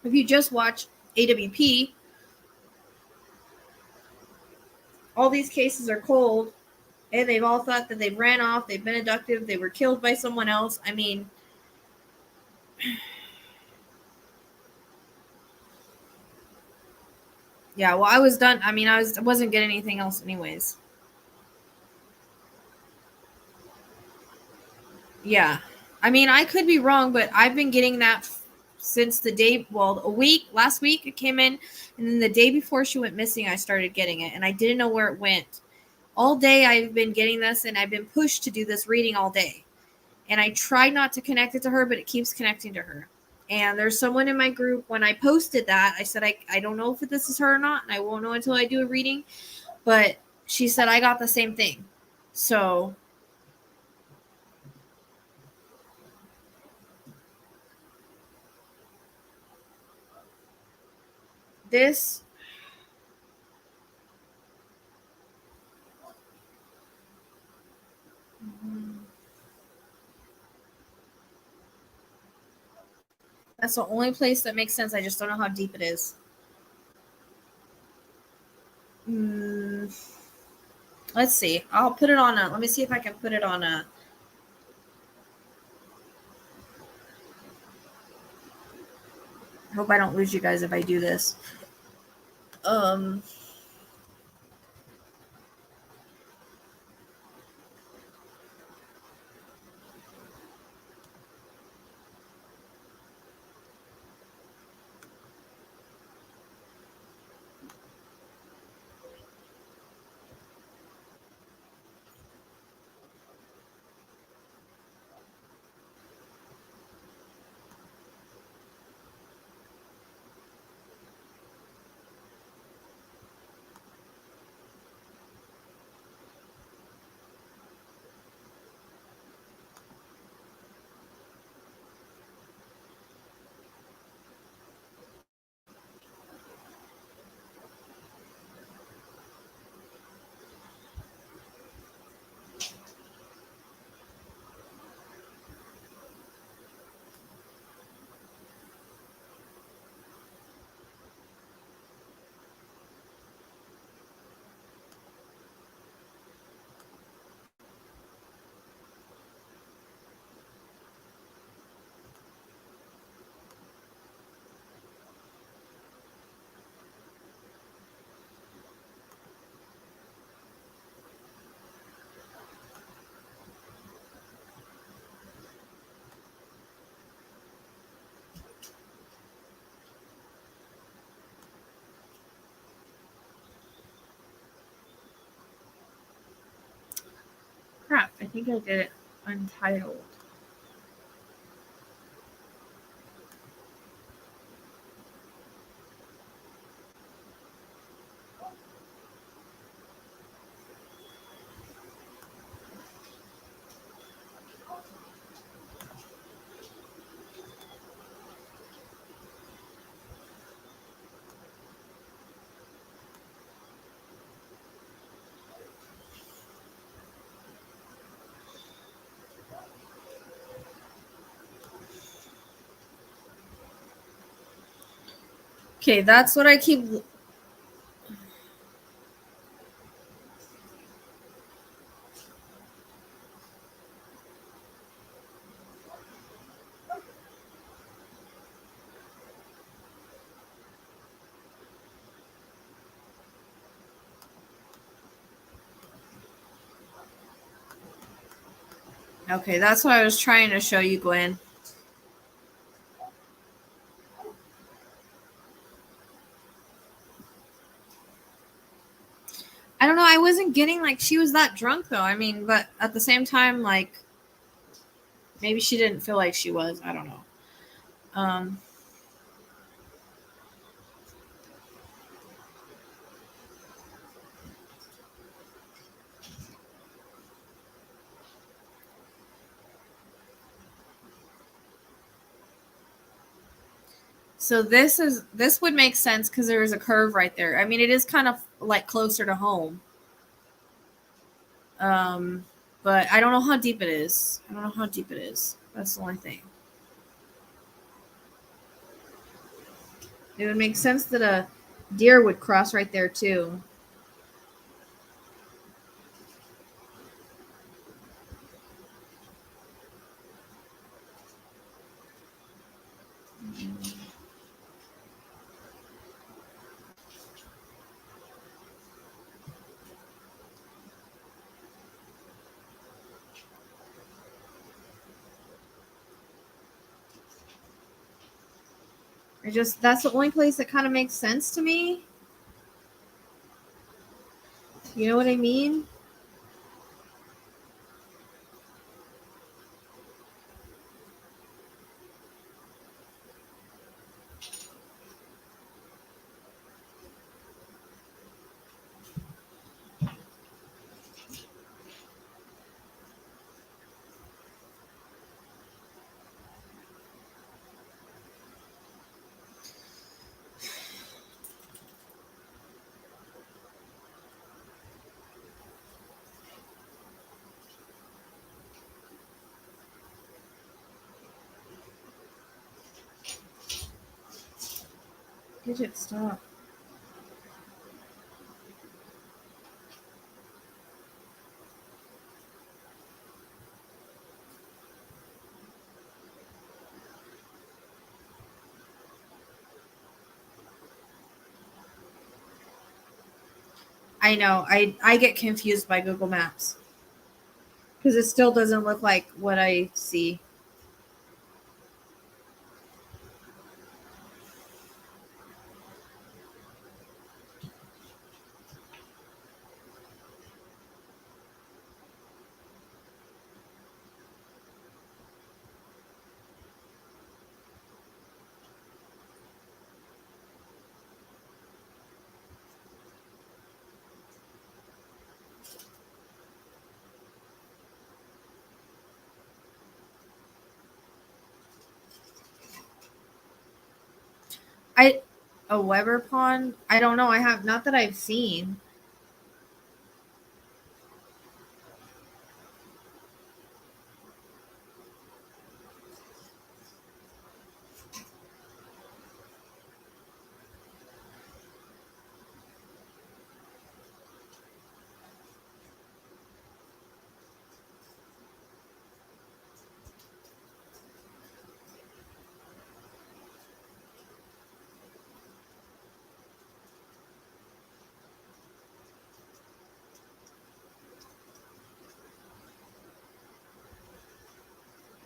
if you just watch AWP, all these cases are cold, and they've all thought that they ran off, they've been abducted, they were killed by someone else. I mean, yeah, well, I was done. I mean, I wasn't getting anything else anyways. Yeah. I mean, I could be wrong, but I've been getting that since the day, well, last week it came in, and then the day before she went missing, I started getting it, and I didn't know where it went. All day I've been getting this, and I've been pushed to do this reading all day. And I tried not to connect it to her, but it keeps connecting to her. And there's someone in my group, when I posted that, I said, I don't know if this is her or not, and I won't know until I do a reading. But she said, I got the same thing. So this, that's the only place that makes sense. I just don't know how deep it is. Let's see. I'll put it on a, let me see if I can put it on a, I hope I don't lose you guys if I do this. Crap, I think I did it untitled. Okay, that's what I keep. Okay, that's what I was trying to show you, Gwen. I don't know. I wasn't getting like she was that drunk though. I mean, but at the same time, like maybe she didn't feel like she was. I don't know. Um, So this would make sense because there is a curve right there. I mean, it is kind of like closer to home. But I don't know how deep it is. I don't know how deep it is. That's the only thing. It would make sense that a deer would cross right there too. That's the only place that kind of makes sense to me. You know what I mean? Digit, stop. I know. I get confused by Google Maps because it still doesn't look like what I see. A Weber pond? I don't know. I have not that I've seen.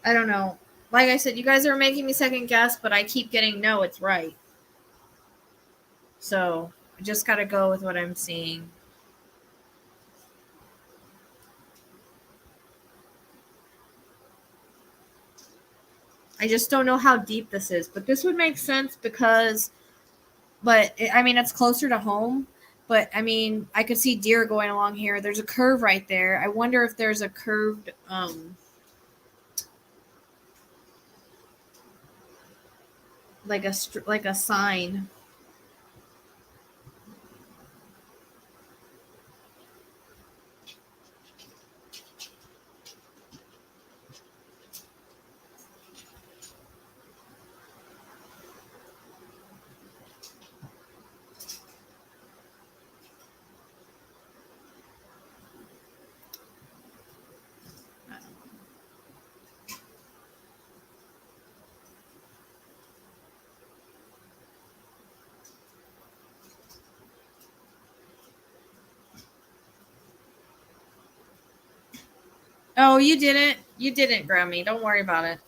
I don't know. Like I said, you guys are making me second guess, but I keep getting no, it's right. So I just got to go with what I'm seeing. I just don't know how deep this is, but this would make sense because, I mean, it's closer to home. But I mean, I could see deer going along here. There's a curve right there. I wonder if there's a curved, like a sign. Oh, you didn't. You didn't, Grammy. Don't worry about it.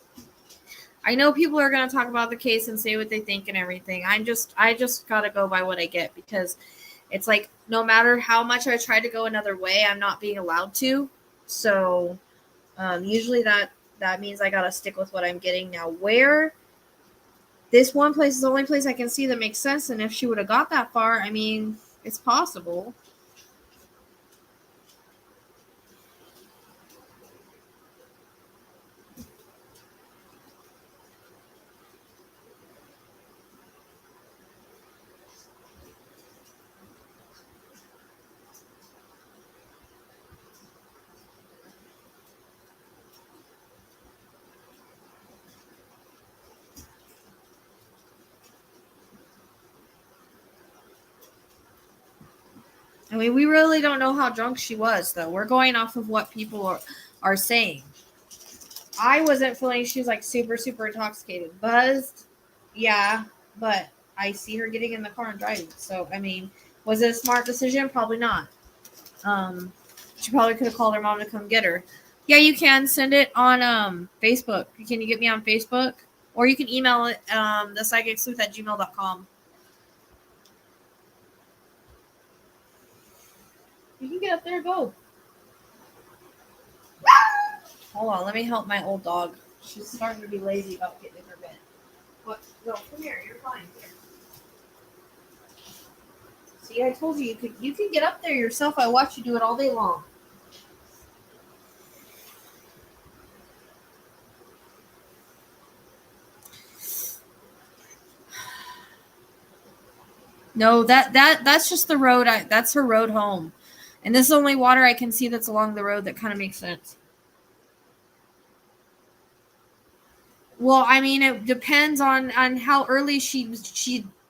I know people are going to talk about the case and say what they think and everything. I just got to go by what I get because it's like no matter how much I try to go another way, I'm not being allowed to. So usually that means I got to stick with what I'm getting now. Where this one place is the only place I can see that makes sense, and if she would have got that far, I mean, it's possible. I mean, we really don't know how drunk she was, though. We're going off of what people are saying. I wasn't feeling she was like super, super intoxicated. Buzzed, yeah, but I see her getting in the car and driving. So, I mean, was it a smart decision? Probably not. She probably could have called her mom to come get her. Yeah, you can send it on Facebook. Can you get me on Facebook? Or you can email it, thepsychicsleuth@gmail.com. You can get up there, go. Hold on, let me help my old dog. She's starting to be lazy about getting in her bed. What? No, come here. You're fine. Here. See, I told you you can get up there yourself. I watch you do it all day long. No, that's just the road. That's her road home, and this is the only water I can see that's along the road that kind of makes sense. Well, I mean, it depends on how early she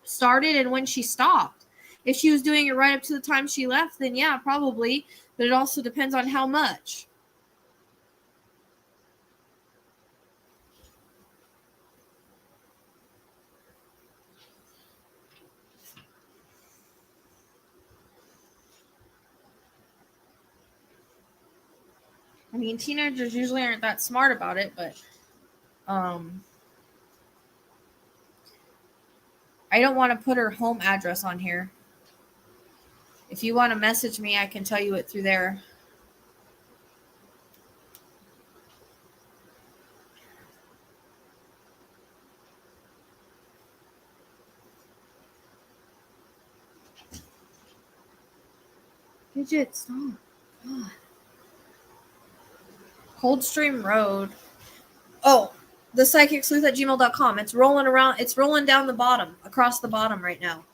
started and when she stopped. If she was doing it right up to the time she left, then yeah, probably. But it also depends on how much. I mean, teenagers usually aren't that smart about it, but I don't want to put her home address on here. If you want to message me, I can tell you it through there. Fidget, stop. God. Coldstream Road. Oh, the psychicsleuth@gmail.com. It's rolling around. It's rolling down the bottom, across the bottom right now.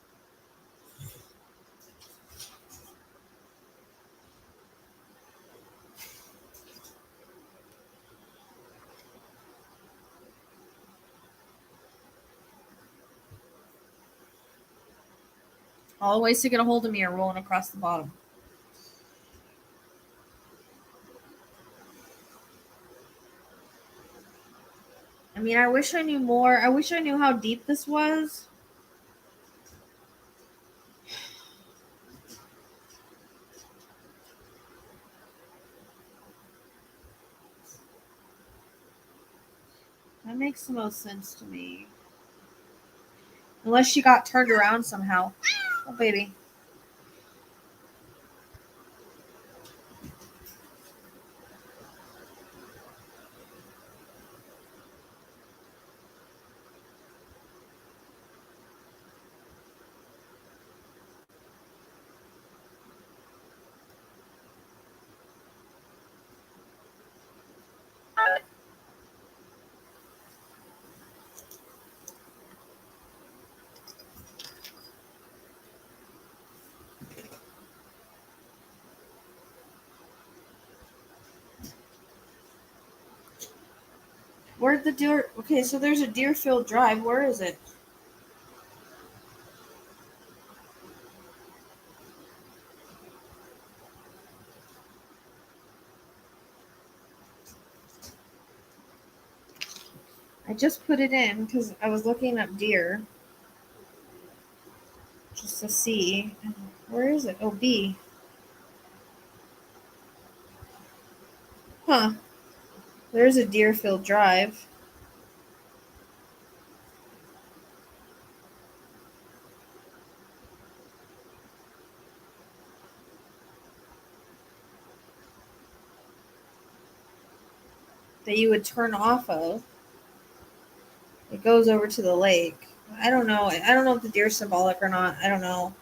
All the ways to get a hold of me are rolling across the bottom. I mean, I wish I knew more. I wish I knew how deep this was. That makes the most sense to me. Unless she got turned around somehow. Oh, baby. Where'd the deer? Okay, so there's a Deerfield Drive. Where is it? I just put it in because I was looking up deer. Just to see. Where is it? Oh, B. Huh. There's a Deerfield Drive. That you would turn off of. It goes over to the lake. I don't know. I don't know if the deer's symbolic or not. I don't know.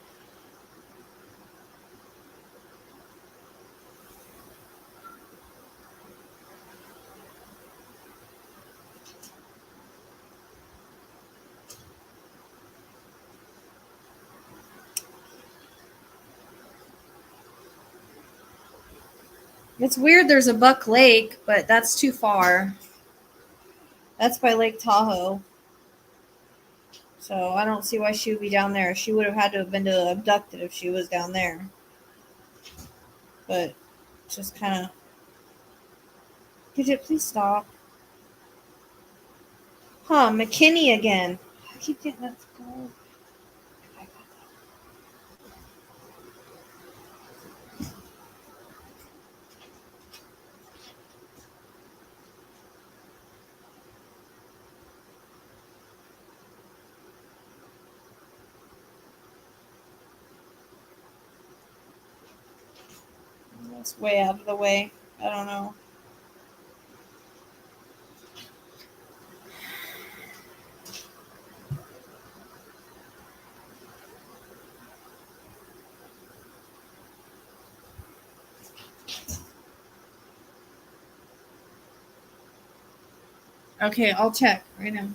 It's weird there's a Buck Lake, but that's too far. That's by Lake Tahoe. So I don't see why she would be down there. She would have had to have been abducted if she was down there. but just kind of. Could you please stop? Huh, McKinney again. I keep getting that spelled. That's way out of the way. I don't know. Okay, I'll check right now.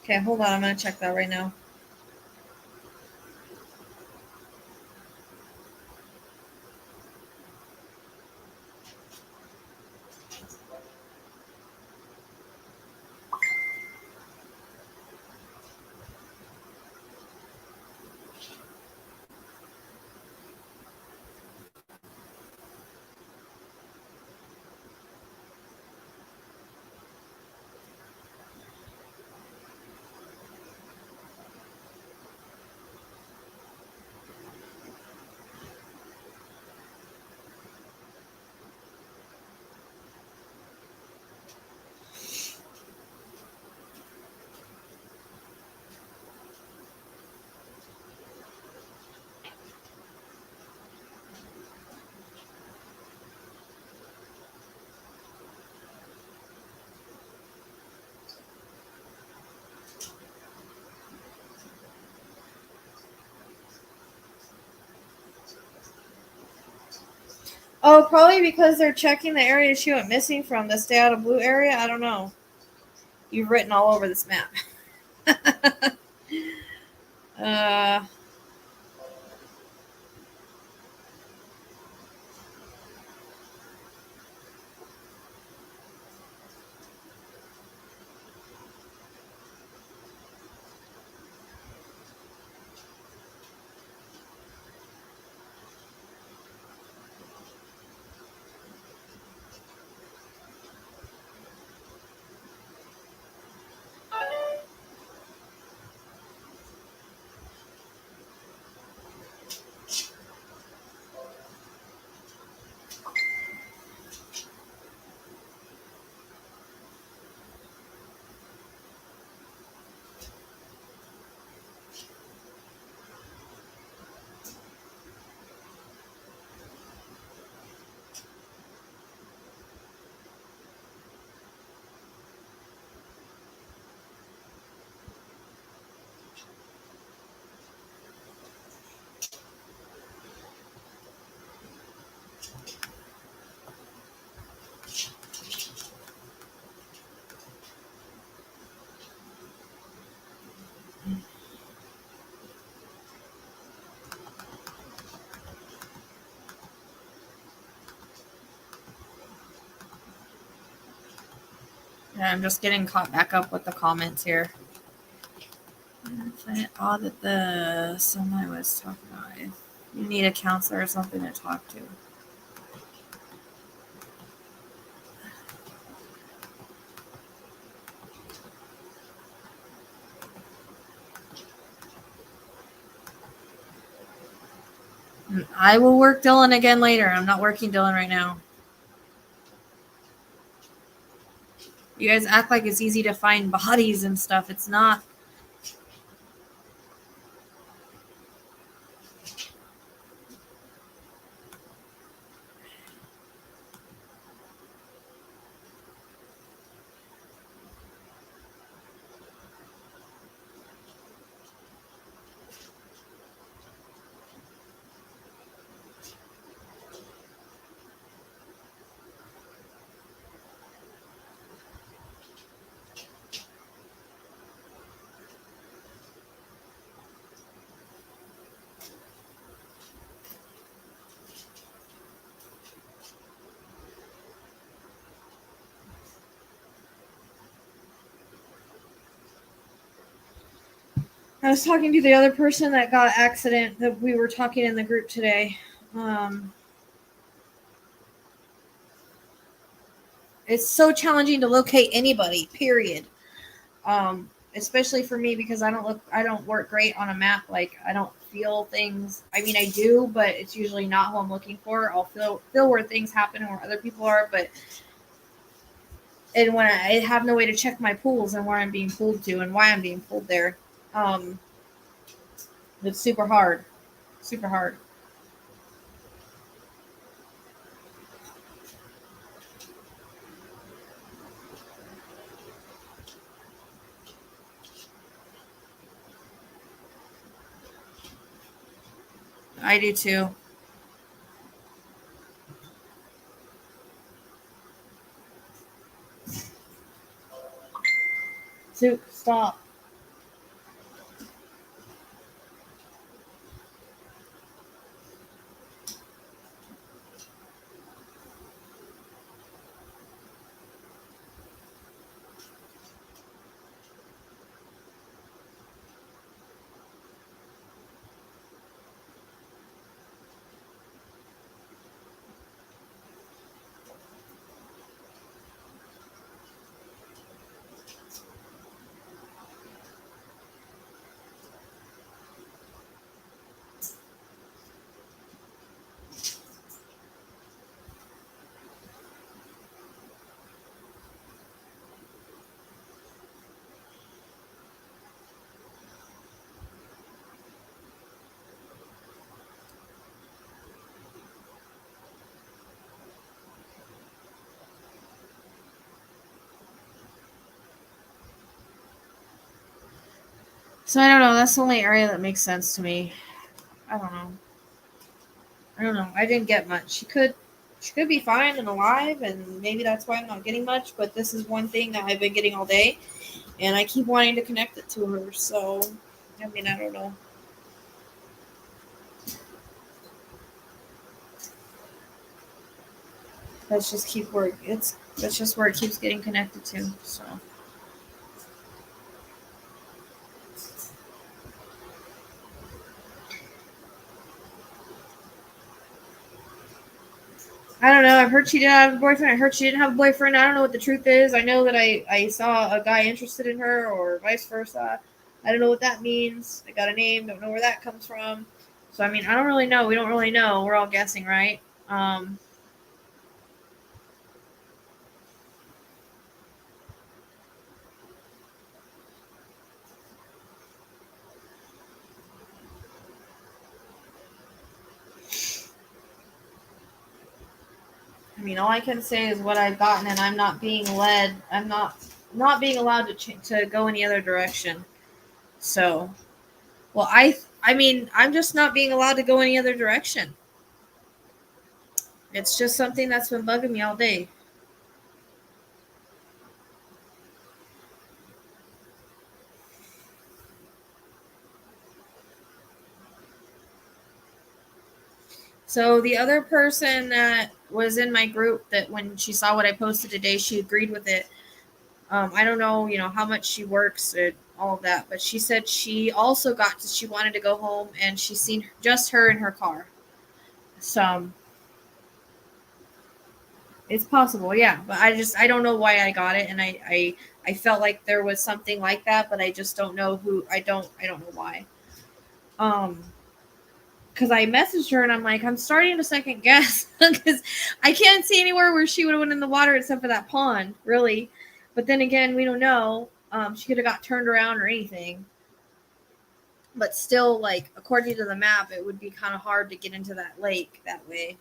Okay, hold on. I'm going to check that right now. Oh, probably because they're checking the area she went missing from, the stay out of blue area. I don't know. You've written all over this map. uh, yeah, I'm just getting caught back up with the comments here. I find it odd that somebody was talking about it. You need a counselor or something to talk to. I will work Dylan again later. I'm not working Dylan right now. You guys act like it's easy to find bodies and stuff. It's not. I was talking to the other person that got accident that we were talking in the group today. It's so challenging to locate anybody, period. Especially for me because I don't work great on a map. Like I don't feel things. I mean, I do, but it's usually not who I'm looking for. I'll feel where things happen and where other people are, and when I have no way to check my pools and where I'm being pulled to and why I'm being pulled there, it's super hard, super hard. I do too. Soup, stop. So I don't know. That's the only area that makes sense to me. I don't know. I didn't get much. She could be fine and alive, and maybe that's why I'm not getting much. But this is one thing that I've been getting all day, and I keep wanting to connect it to her. So, I mean, I don't know. That's just where it keeps getting connected to. So. I don't know. I've heard she didn't have a boyfriend. I heard she didn't have a boyfriend. I don't know what the truth is. I know that I saw a guy interested in her or vice versa. I don't know what that means. I got a name. Don't know where that comes from. So, I mean, I don't really know. We don't really know. We're all guessing, right? I mean, all I can say is what I've gotten, and I'm not being led. I'm not being allowed to go any other direction. So, well, I mean, I'm just not being allowed to go any other direction. It's just something that's been bugging me all day. So the other person that was in my group that when she saw what I posted today, she agreed with it. I don't know, how much she works and all of that, but she said she also she wanted to go home and she's seen just her in her car. So it's possible, yeah, but I don't know why I got it, and I felt like there was something like that, but I just don't know who. I don't know why. Um, because I messaged her and I'm like, I'm starting to second guess because I can't see anywhere where she would have went in the water except for that pond, really. But then again, we don't know. She could have got turned around or anything. But still, like, according to the map, it would be kind of hard to get into that lake that way.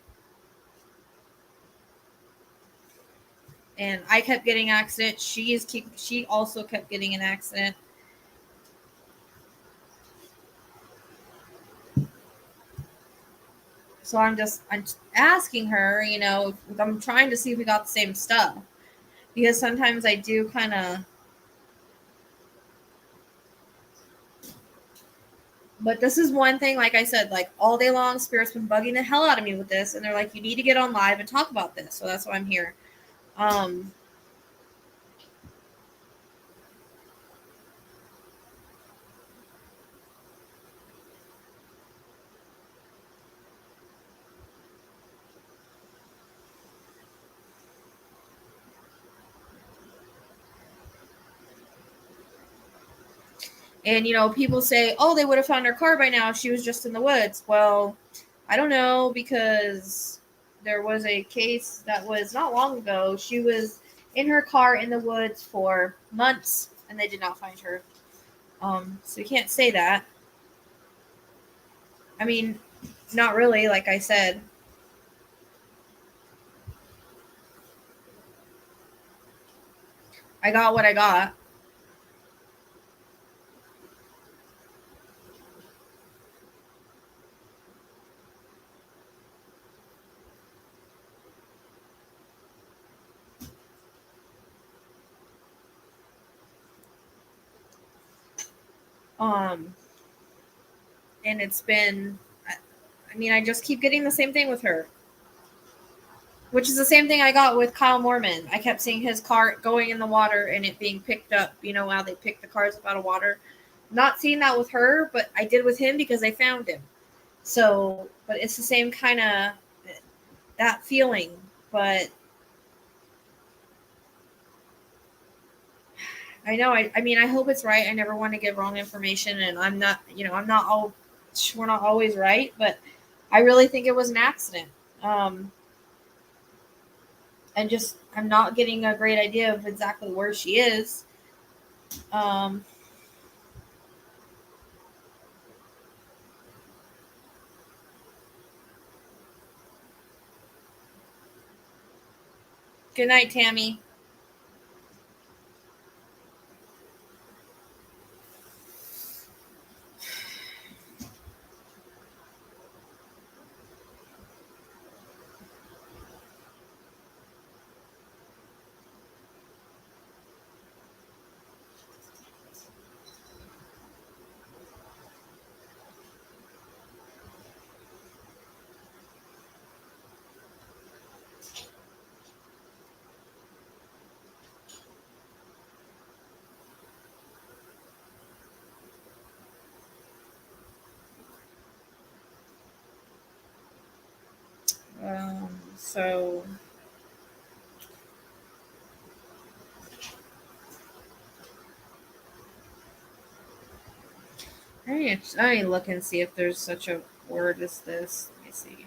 And I kept getting accidents. She also kept getting an accident. So I'm asking her, you know, I'm trying to see if we got the same stuff. Because sometimes I do kind of. But this is one thing, like I said, like all day long, Spirit's been bugging the hell out of me with this. And they're like, you need to get on live and talk about this. So that's why I'm here. And, you know, people say, oh, they would have found her car by now if she was just in the woods. Well, I don't know, because there was a case that was not long ago. She was in her car in the woods for months, and they did not find her. So you can't say that. I mean, not really, like I said. I got what I got. And it's been, I mean, I just keep getting the same thing with her, which is the same thing I got with Kyle Mormon. I kept seeing his car going in the water and it being picked up. You know how they pick the cars up out of water? Not seeing that with her, but I did with him because I found him. So, but it's the same kind of that feeling. But I know, I mean, I hope it's right. I never want to give wrong information, and I'm not, you know, we're not always right, but I really think it was an accident. And just, I'm not getting a great idea of exactly where she is. Um, Good night, Tammy. So I need to look and see if there's such a word as this. Let me see.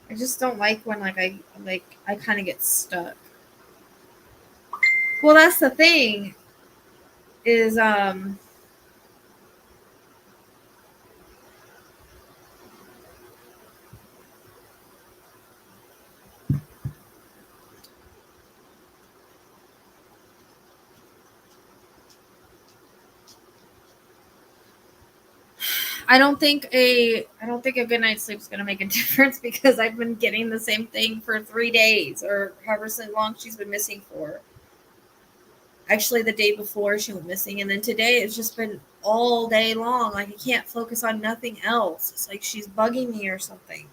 I just don't like when I kind of get stuck. Well, that's the thing. Is I don't think a good night's sleep is going to make a difference because I've been getting the same thing for 3 days or however long she's been missing for. Actually, the day before she went missing, and then today it's just been all day long. Like I can't focus on nothing else. It's like she's bugging me or something.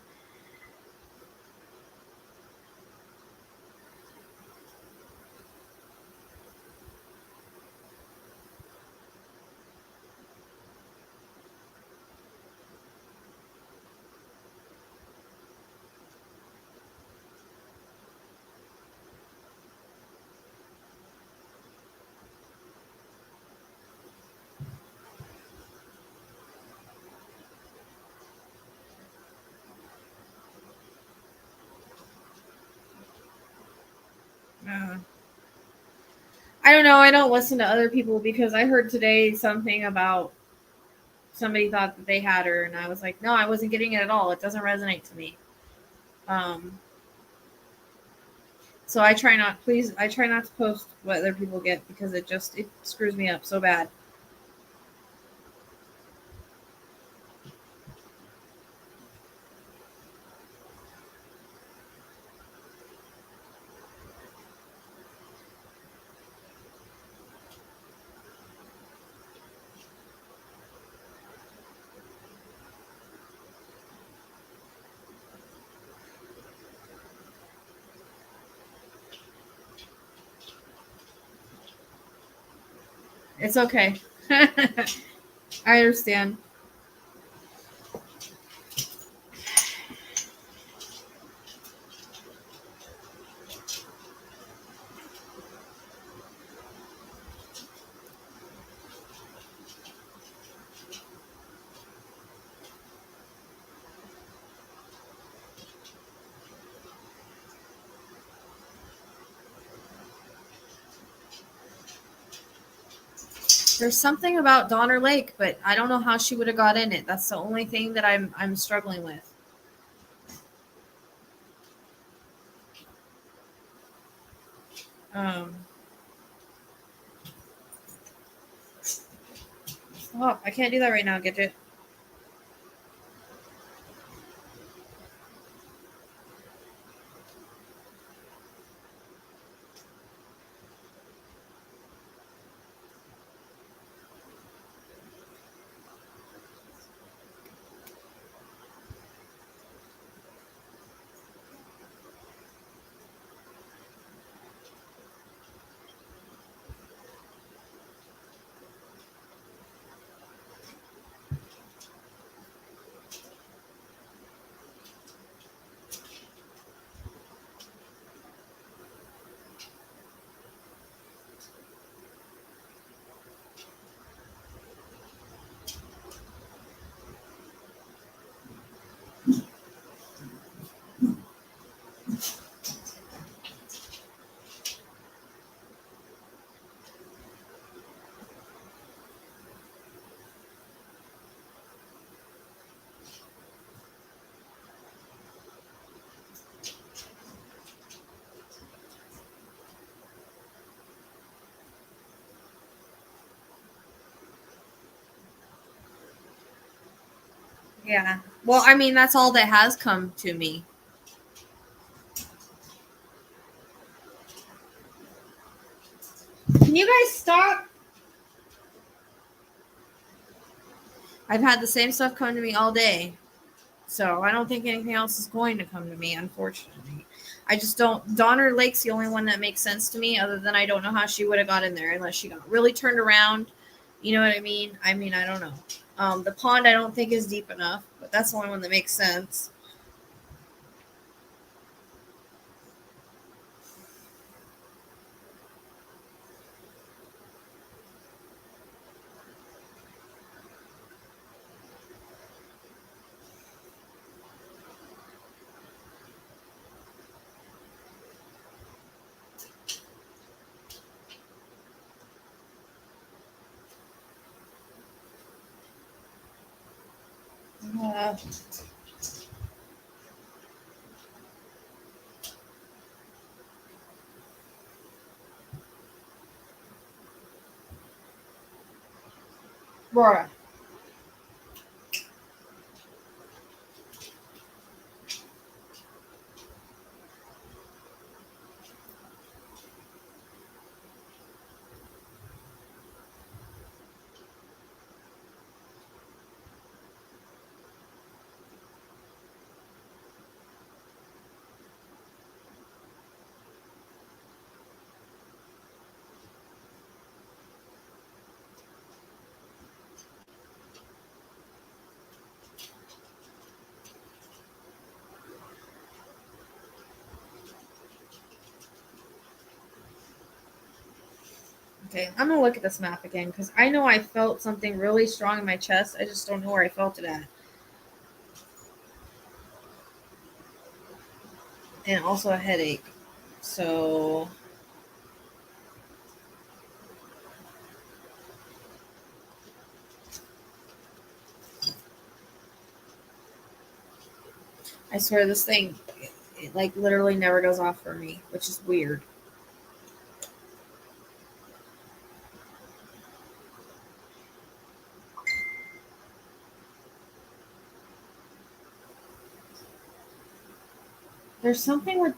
Uh, I don't know. I don't listen to other people because I heard today something about somebody thought that they had her, and I was like, no, I wasn't getting it at all. It doesn't resonate to me. Um, so I try not. Please, I try not to post what other people get because it screws me up so bad. It's okay. I understand. There's something about Donner Lake, but I don't know how she would have got in it. That's the only thing that I'm struggling with. Um, Stop! I can't do that right now, Gidget. Yeah. Well, I mean, that's all that has come to me. Can you guys stop? I've had the same stuff come to me all day. So I don't think anything else is going to come to me, unfortunately. I just don't. Donner Lake's the only one that makes sense to me, other than I don't know how she would have got in there unless she got really turned around. You know what I mean? I don't know. The pond I don't think is deep enough, but that's the only one that makes sense. Uh, Laura. Okay, I'm gonna look at this map again because I know I felt something really strong in my chest. I just don't know where I felt it at. And also a headache. So I swear this thing, it like literally never goes off for me, which is weird. There's something with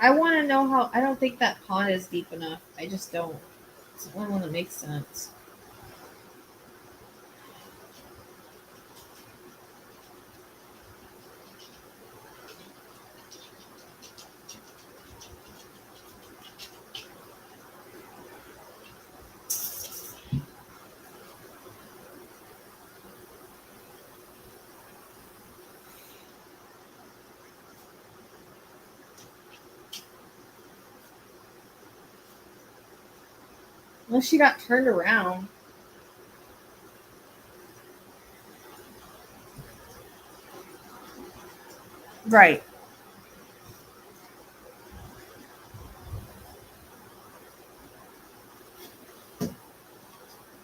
I want to know how. I don't think that pond is deep enough. I just don't. It's the only one that makes sense. Unless she got turned around. Right.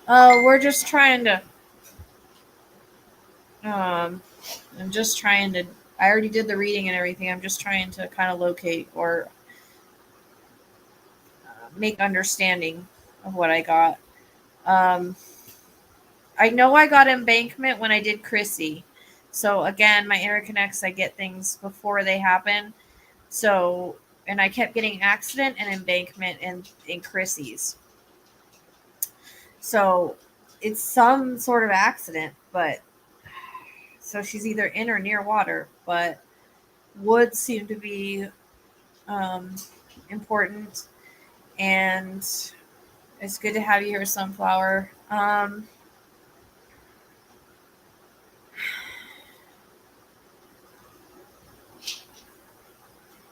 Oh, we're just trying to. I'm just trying to. I already did the reading and everything. I'm just trying to kind of locate or make understanding of what I got. Um, I know I got embankment when I did Chrissy. So again, my interconnects, I get things before they happen. So, and I kept getting accident and embankment in Chrissy's. So it's some sort of accident, but so she's either in or near water, but woods seem to be um, important. And it's good to have you here, Sunflower.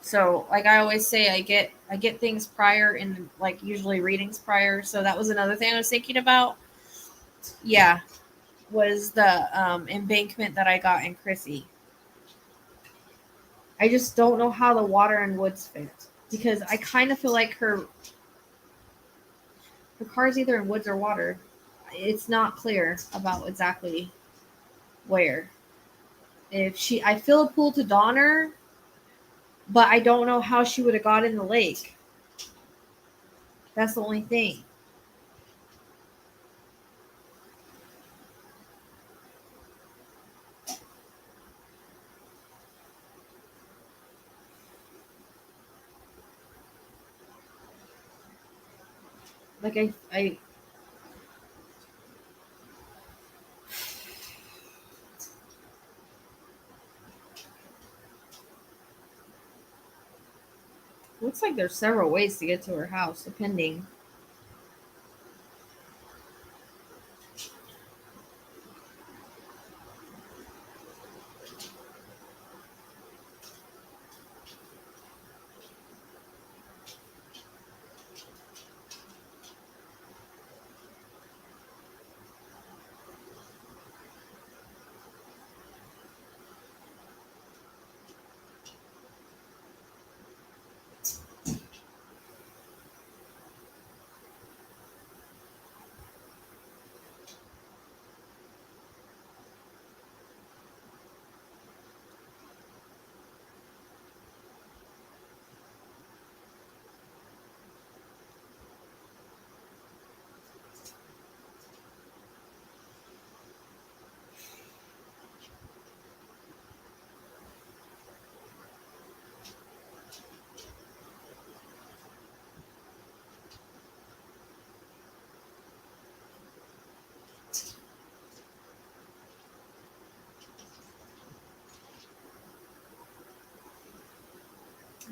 So like I always say, I get things prior in like usually readings prior. So that was another thing I was thinking about. Yeah, was the embankment that I got in Chrissy. I just don't know how the water and woods fit because I kind of feel like her car's either in woods or water. It's not clear about exactly where. If she, I feel a pull to Donner, but I don't know how she would have got in the lake. That's the only thing. Like I looks like there's several ways to get to her house, depending.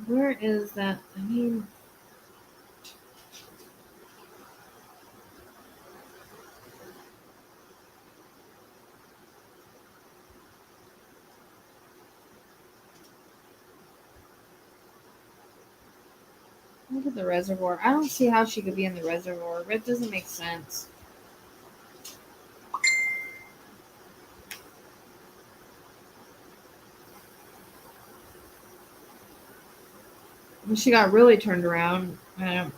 Where is that? I mean, Look at the reservoir. I don't see how she could be in the reservoir. It doesn't make sense. She got really turned around. I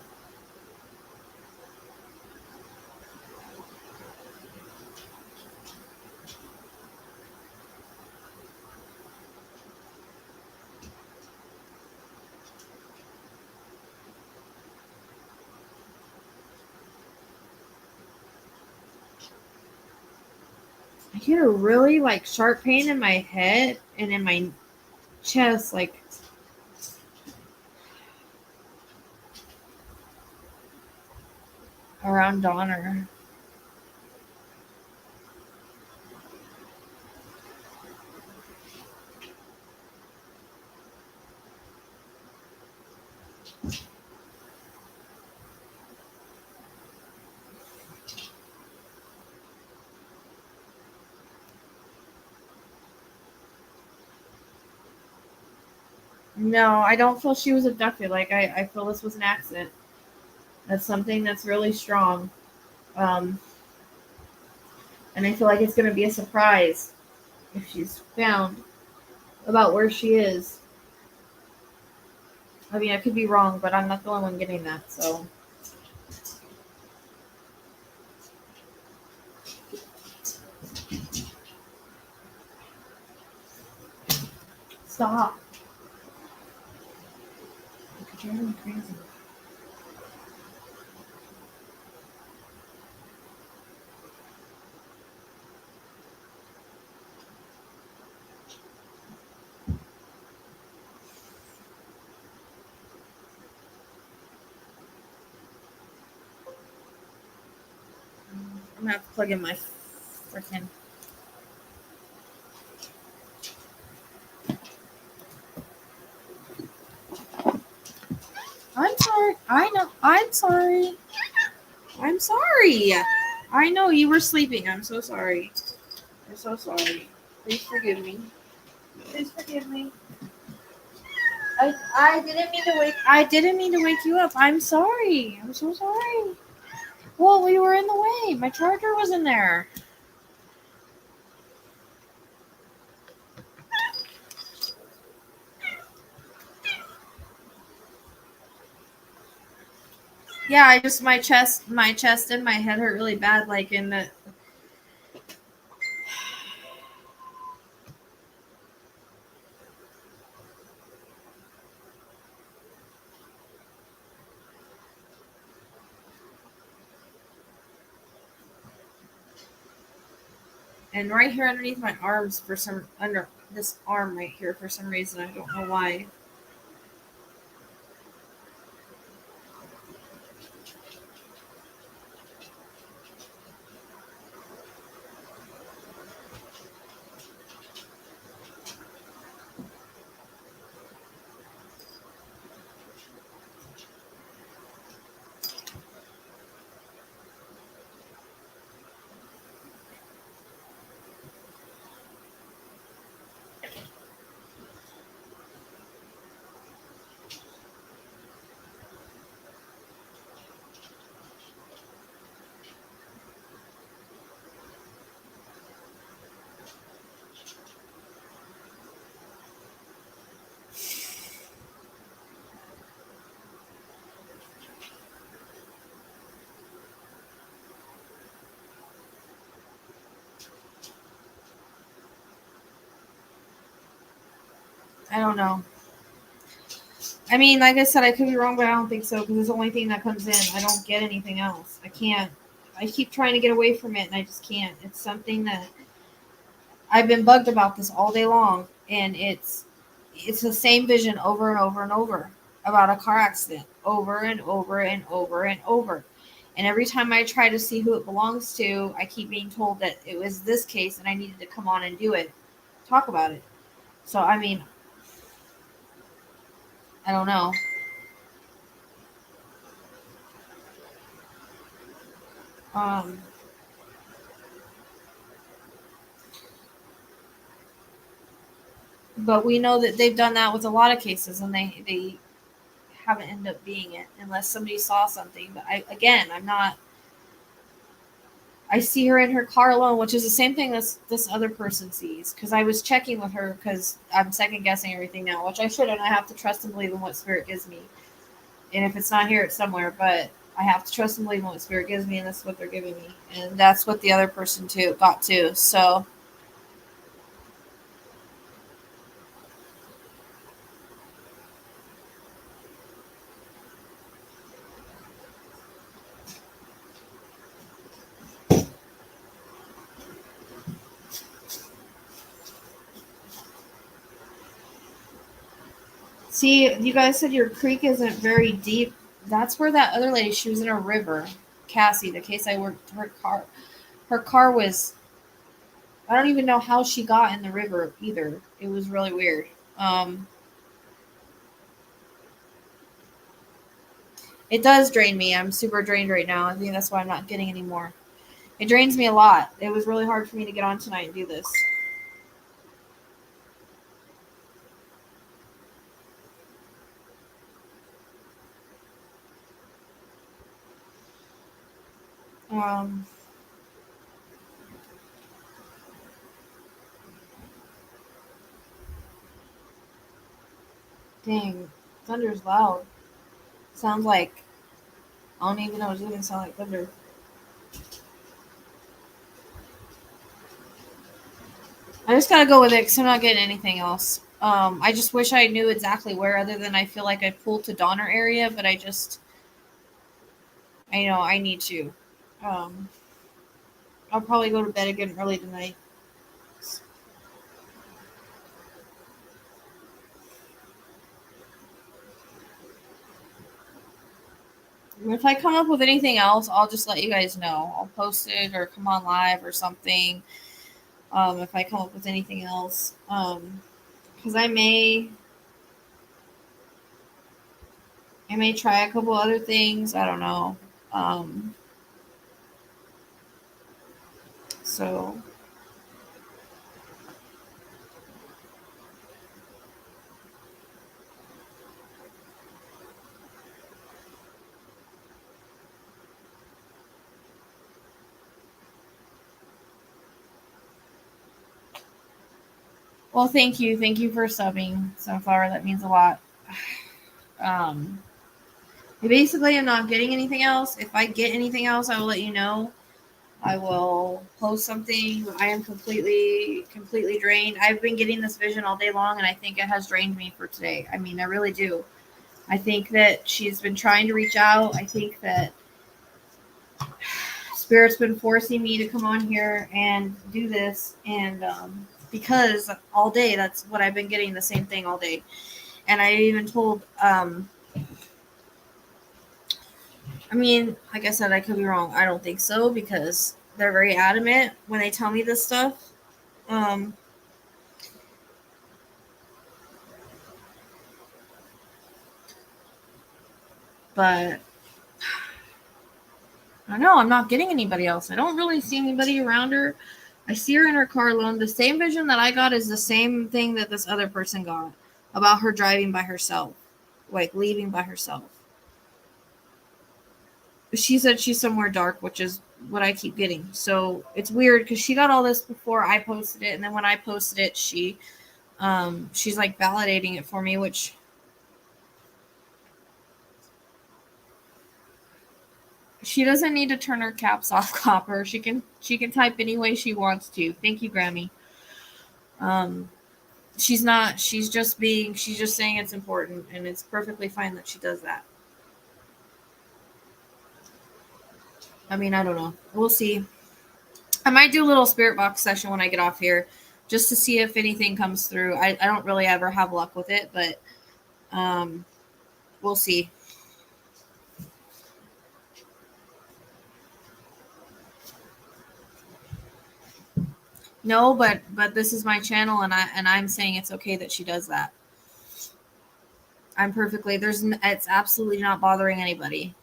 get a really like sharp pain in my head and in my chest, like around Donner. No, I don't feel she was abducted. Like I feel this was an accident. That's something that's really strong. And I feel like it's going to be a surprise if she's found about where she is. I mean, I could be wrong, but I'm not the only one getting that, so. Stop. You're driving me crazy. I'm gonna have to plug in my freaking. I'm sorry. I know. I'm sorry. I'm sorry. I know you were sleeping. I'm so sorry. I'm so sorry. Please forgive me. Please forgive me. I didn't mean to wake. I didn't mean to wake you up. I'm sorry. I'm so sorry. Well, we were in the way. My charger was in there. Yeah, I just my chest and my head hurt really bad, like in the. And right here underneath my arms, for some under this arm right here, for some reason I don't know why. I don't know. I mean, like I said, I could be wrong, but I don't think so because it's the only thing that comes in. I don't get anything else. I can't. I keep trying to get away from it, and I just can't. It's something that I've been bugged about this all day long, and it's the same vision over and over and over about a car accident, over and over and over and over. And every time I try to see who it belongs to, I keep being told that it was this case, and I needed to come on and do it, talk about it. So I mean, I don't know. Um, but we know that they've done that with a lot of cases, and they haven't ended up being it unless somebody saw something. But I'm not. I see her in her car alone, which is the same thing this other person sees. Because I was checking with her because I'm second guessing everything now, which I shouldn't. I have to trust and believe in what spirit gives me. And if it's not here, it's somewhere. But I have to trust and believe in what spirit gives me, and that's what they're giving me. And that's what the other person got too. So. See, you guys said your creek isn't very deep. That's where that other lady, she was in a river. Cassie, the case I worked, her car was, I don't even know how she got in the river either. It was really weird. It does drain me. I'm super drained right now. I think that's why I'm not getting any more. It drains me a lot. It was really hard for me to get on tonight and do this. Dang, thunder's loud. Sounds like, I don't even know what it's going to sound like thunder. I just gotta go with it because I'm not getting anything else. I just wish I knew exactly where, other than I feel like I pulled to Donner area, but I know I need to. Um, I'll probably go to bed again early tonight. If I come up with anything else, I'll just let you guys know. I'll post it or come on live or something. If I come up with anything else, because I may try a couple other things. I don't know. So well, thank you. Thank you for subbing, Sunflower. That means a lot. Basically, I'm not getting anything else. If I get anything else, I will let you know. I will post something. I am completely drained. I've been getting this vision all day long, and I think it has drained me for today. I mean, I really do. I think that she's been trying to reach out. I think that Spirit's been forcing me to come on here and do this, and because all day, that's what I've been getting, the same thing all day. And I even told, I mean, like I said, I could be wrong. I don't think so, because they're very adamant when they tell me this stuff. But I don't know. I'm not getting anybody else. I don't really see anybody around her. I see her in her car alone. The same vision that I got is the same thing that this other person got about her driving by herself, like leaving by herself. She said she's somewhere dark, which is what I keep getting. So it's weird because she got all this before I posted it, and then when I posted it, she's like validating it for me, which she doesn't need to turn her caps off, Copper. She can type any way she wants to. Thank you, Grammy. She's not. She's just saying it's important, and it's perfectly fine that she does that. I mean, I don't know. We'll see. I might do a little spirit box session when I get off here, just to see if anything comes through. I don't really ever have luck with it, but we'll see. No, but this is my channel, and I'm saying it's okay that she does that. I'm perfectly. It's absolutely not bothering anybody.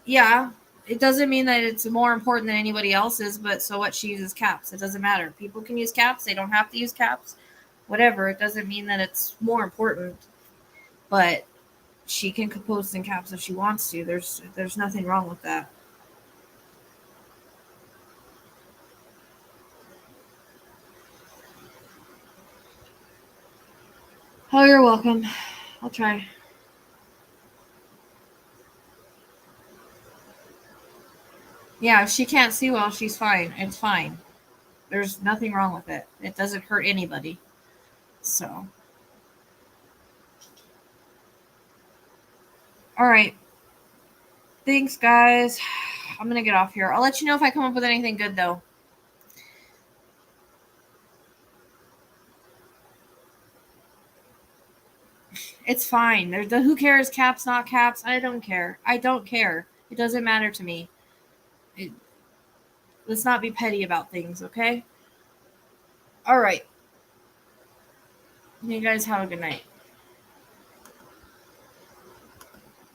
Yeah, it doesn't mean that it's more important than anybody else's, but so what, she uses caps. It doesn't matter. People can use caps. They don't have to use caps. Whatever. It doesn't mean that it's more important. But she can post in caps if she wants to. There's nothing wrong with that. Oh, you're welcome. I'll try. Yeah, if she can't see well, she's fine. It's fine. There's nothing wrong with it. It doesn't hurt anybody. So. All right. Thanks, guys. I'm going to get off here. I'll let you know if I come up with anything good, though. It's fine. Who cares? Caps, not caps. I don't care. I don't care. It doesn't matter to me. Let's not be petty about things, okay? All right. You guys have a good night.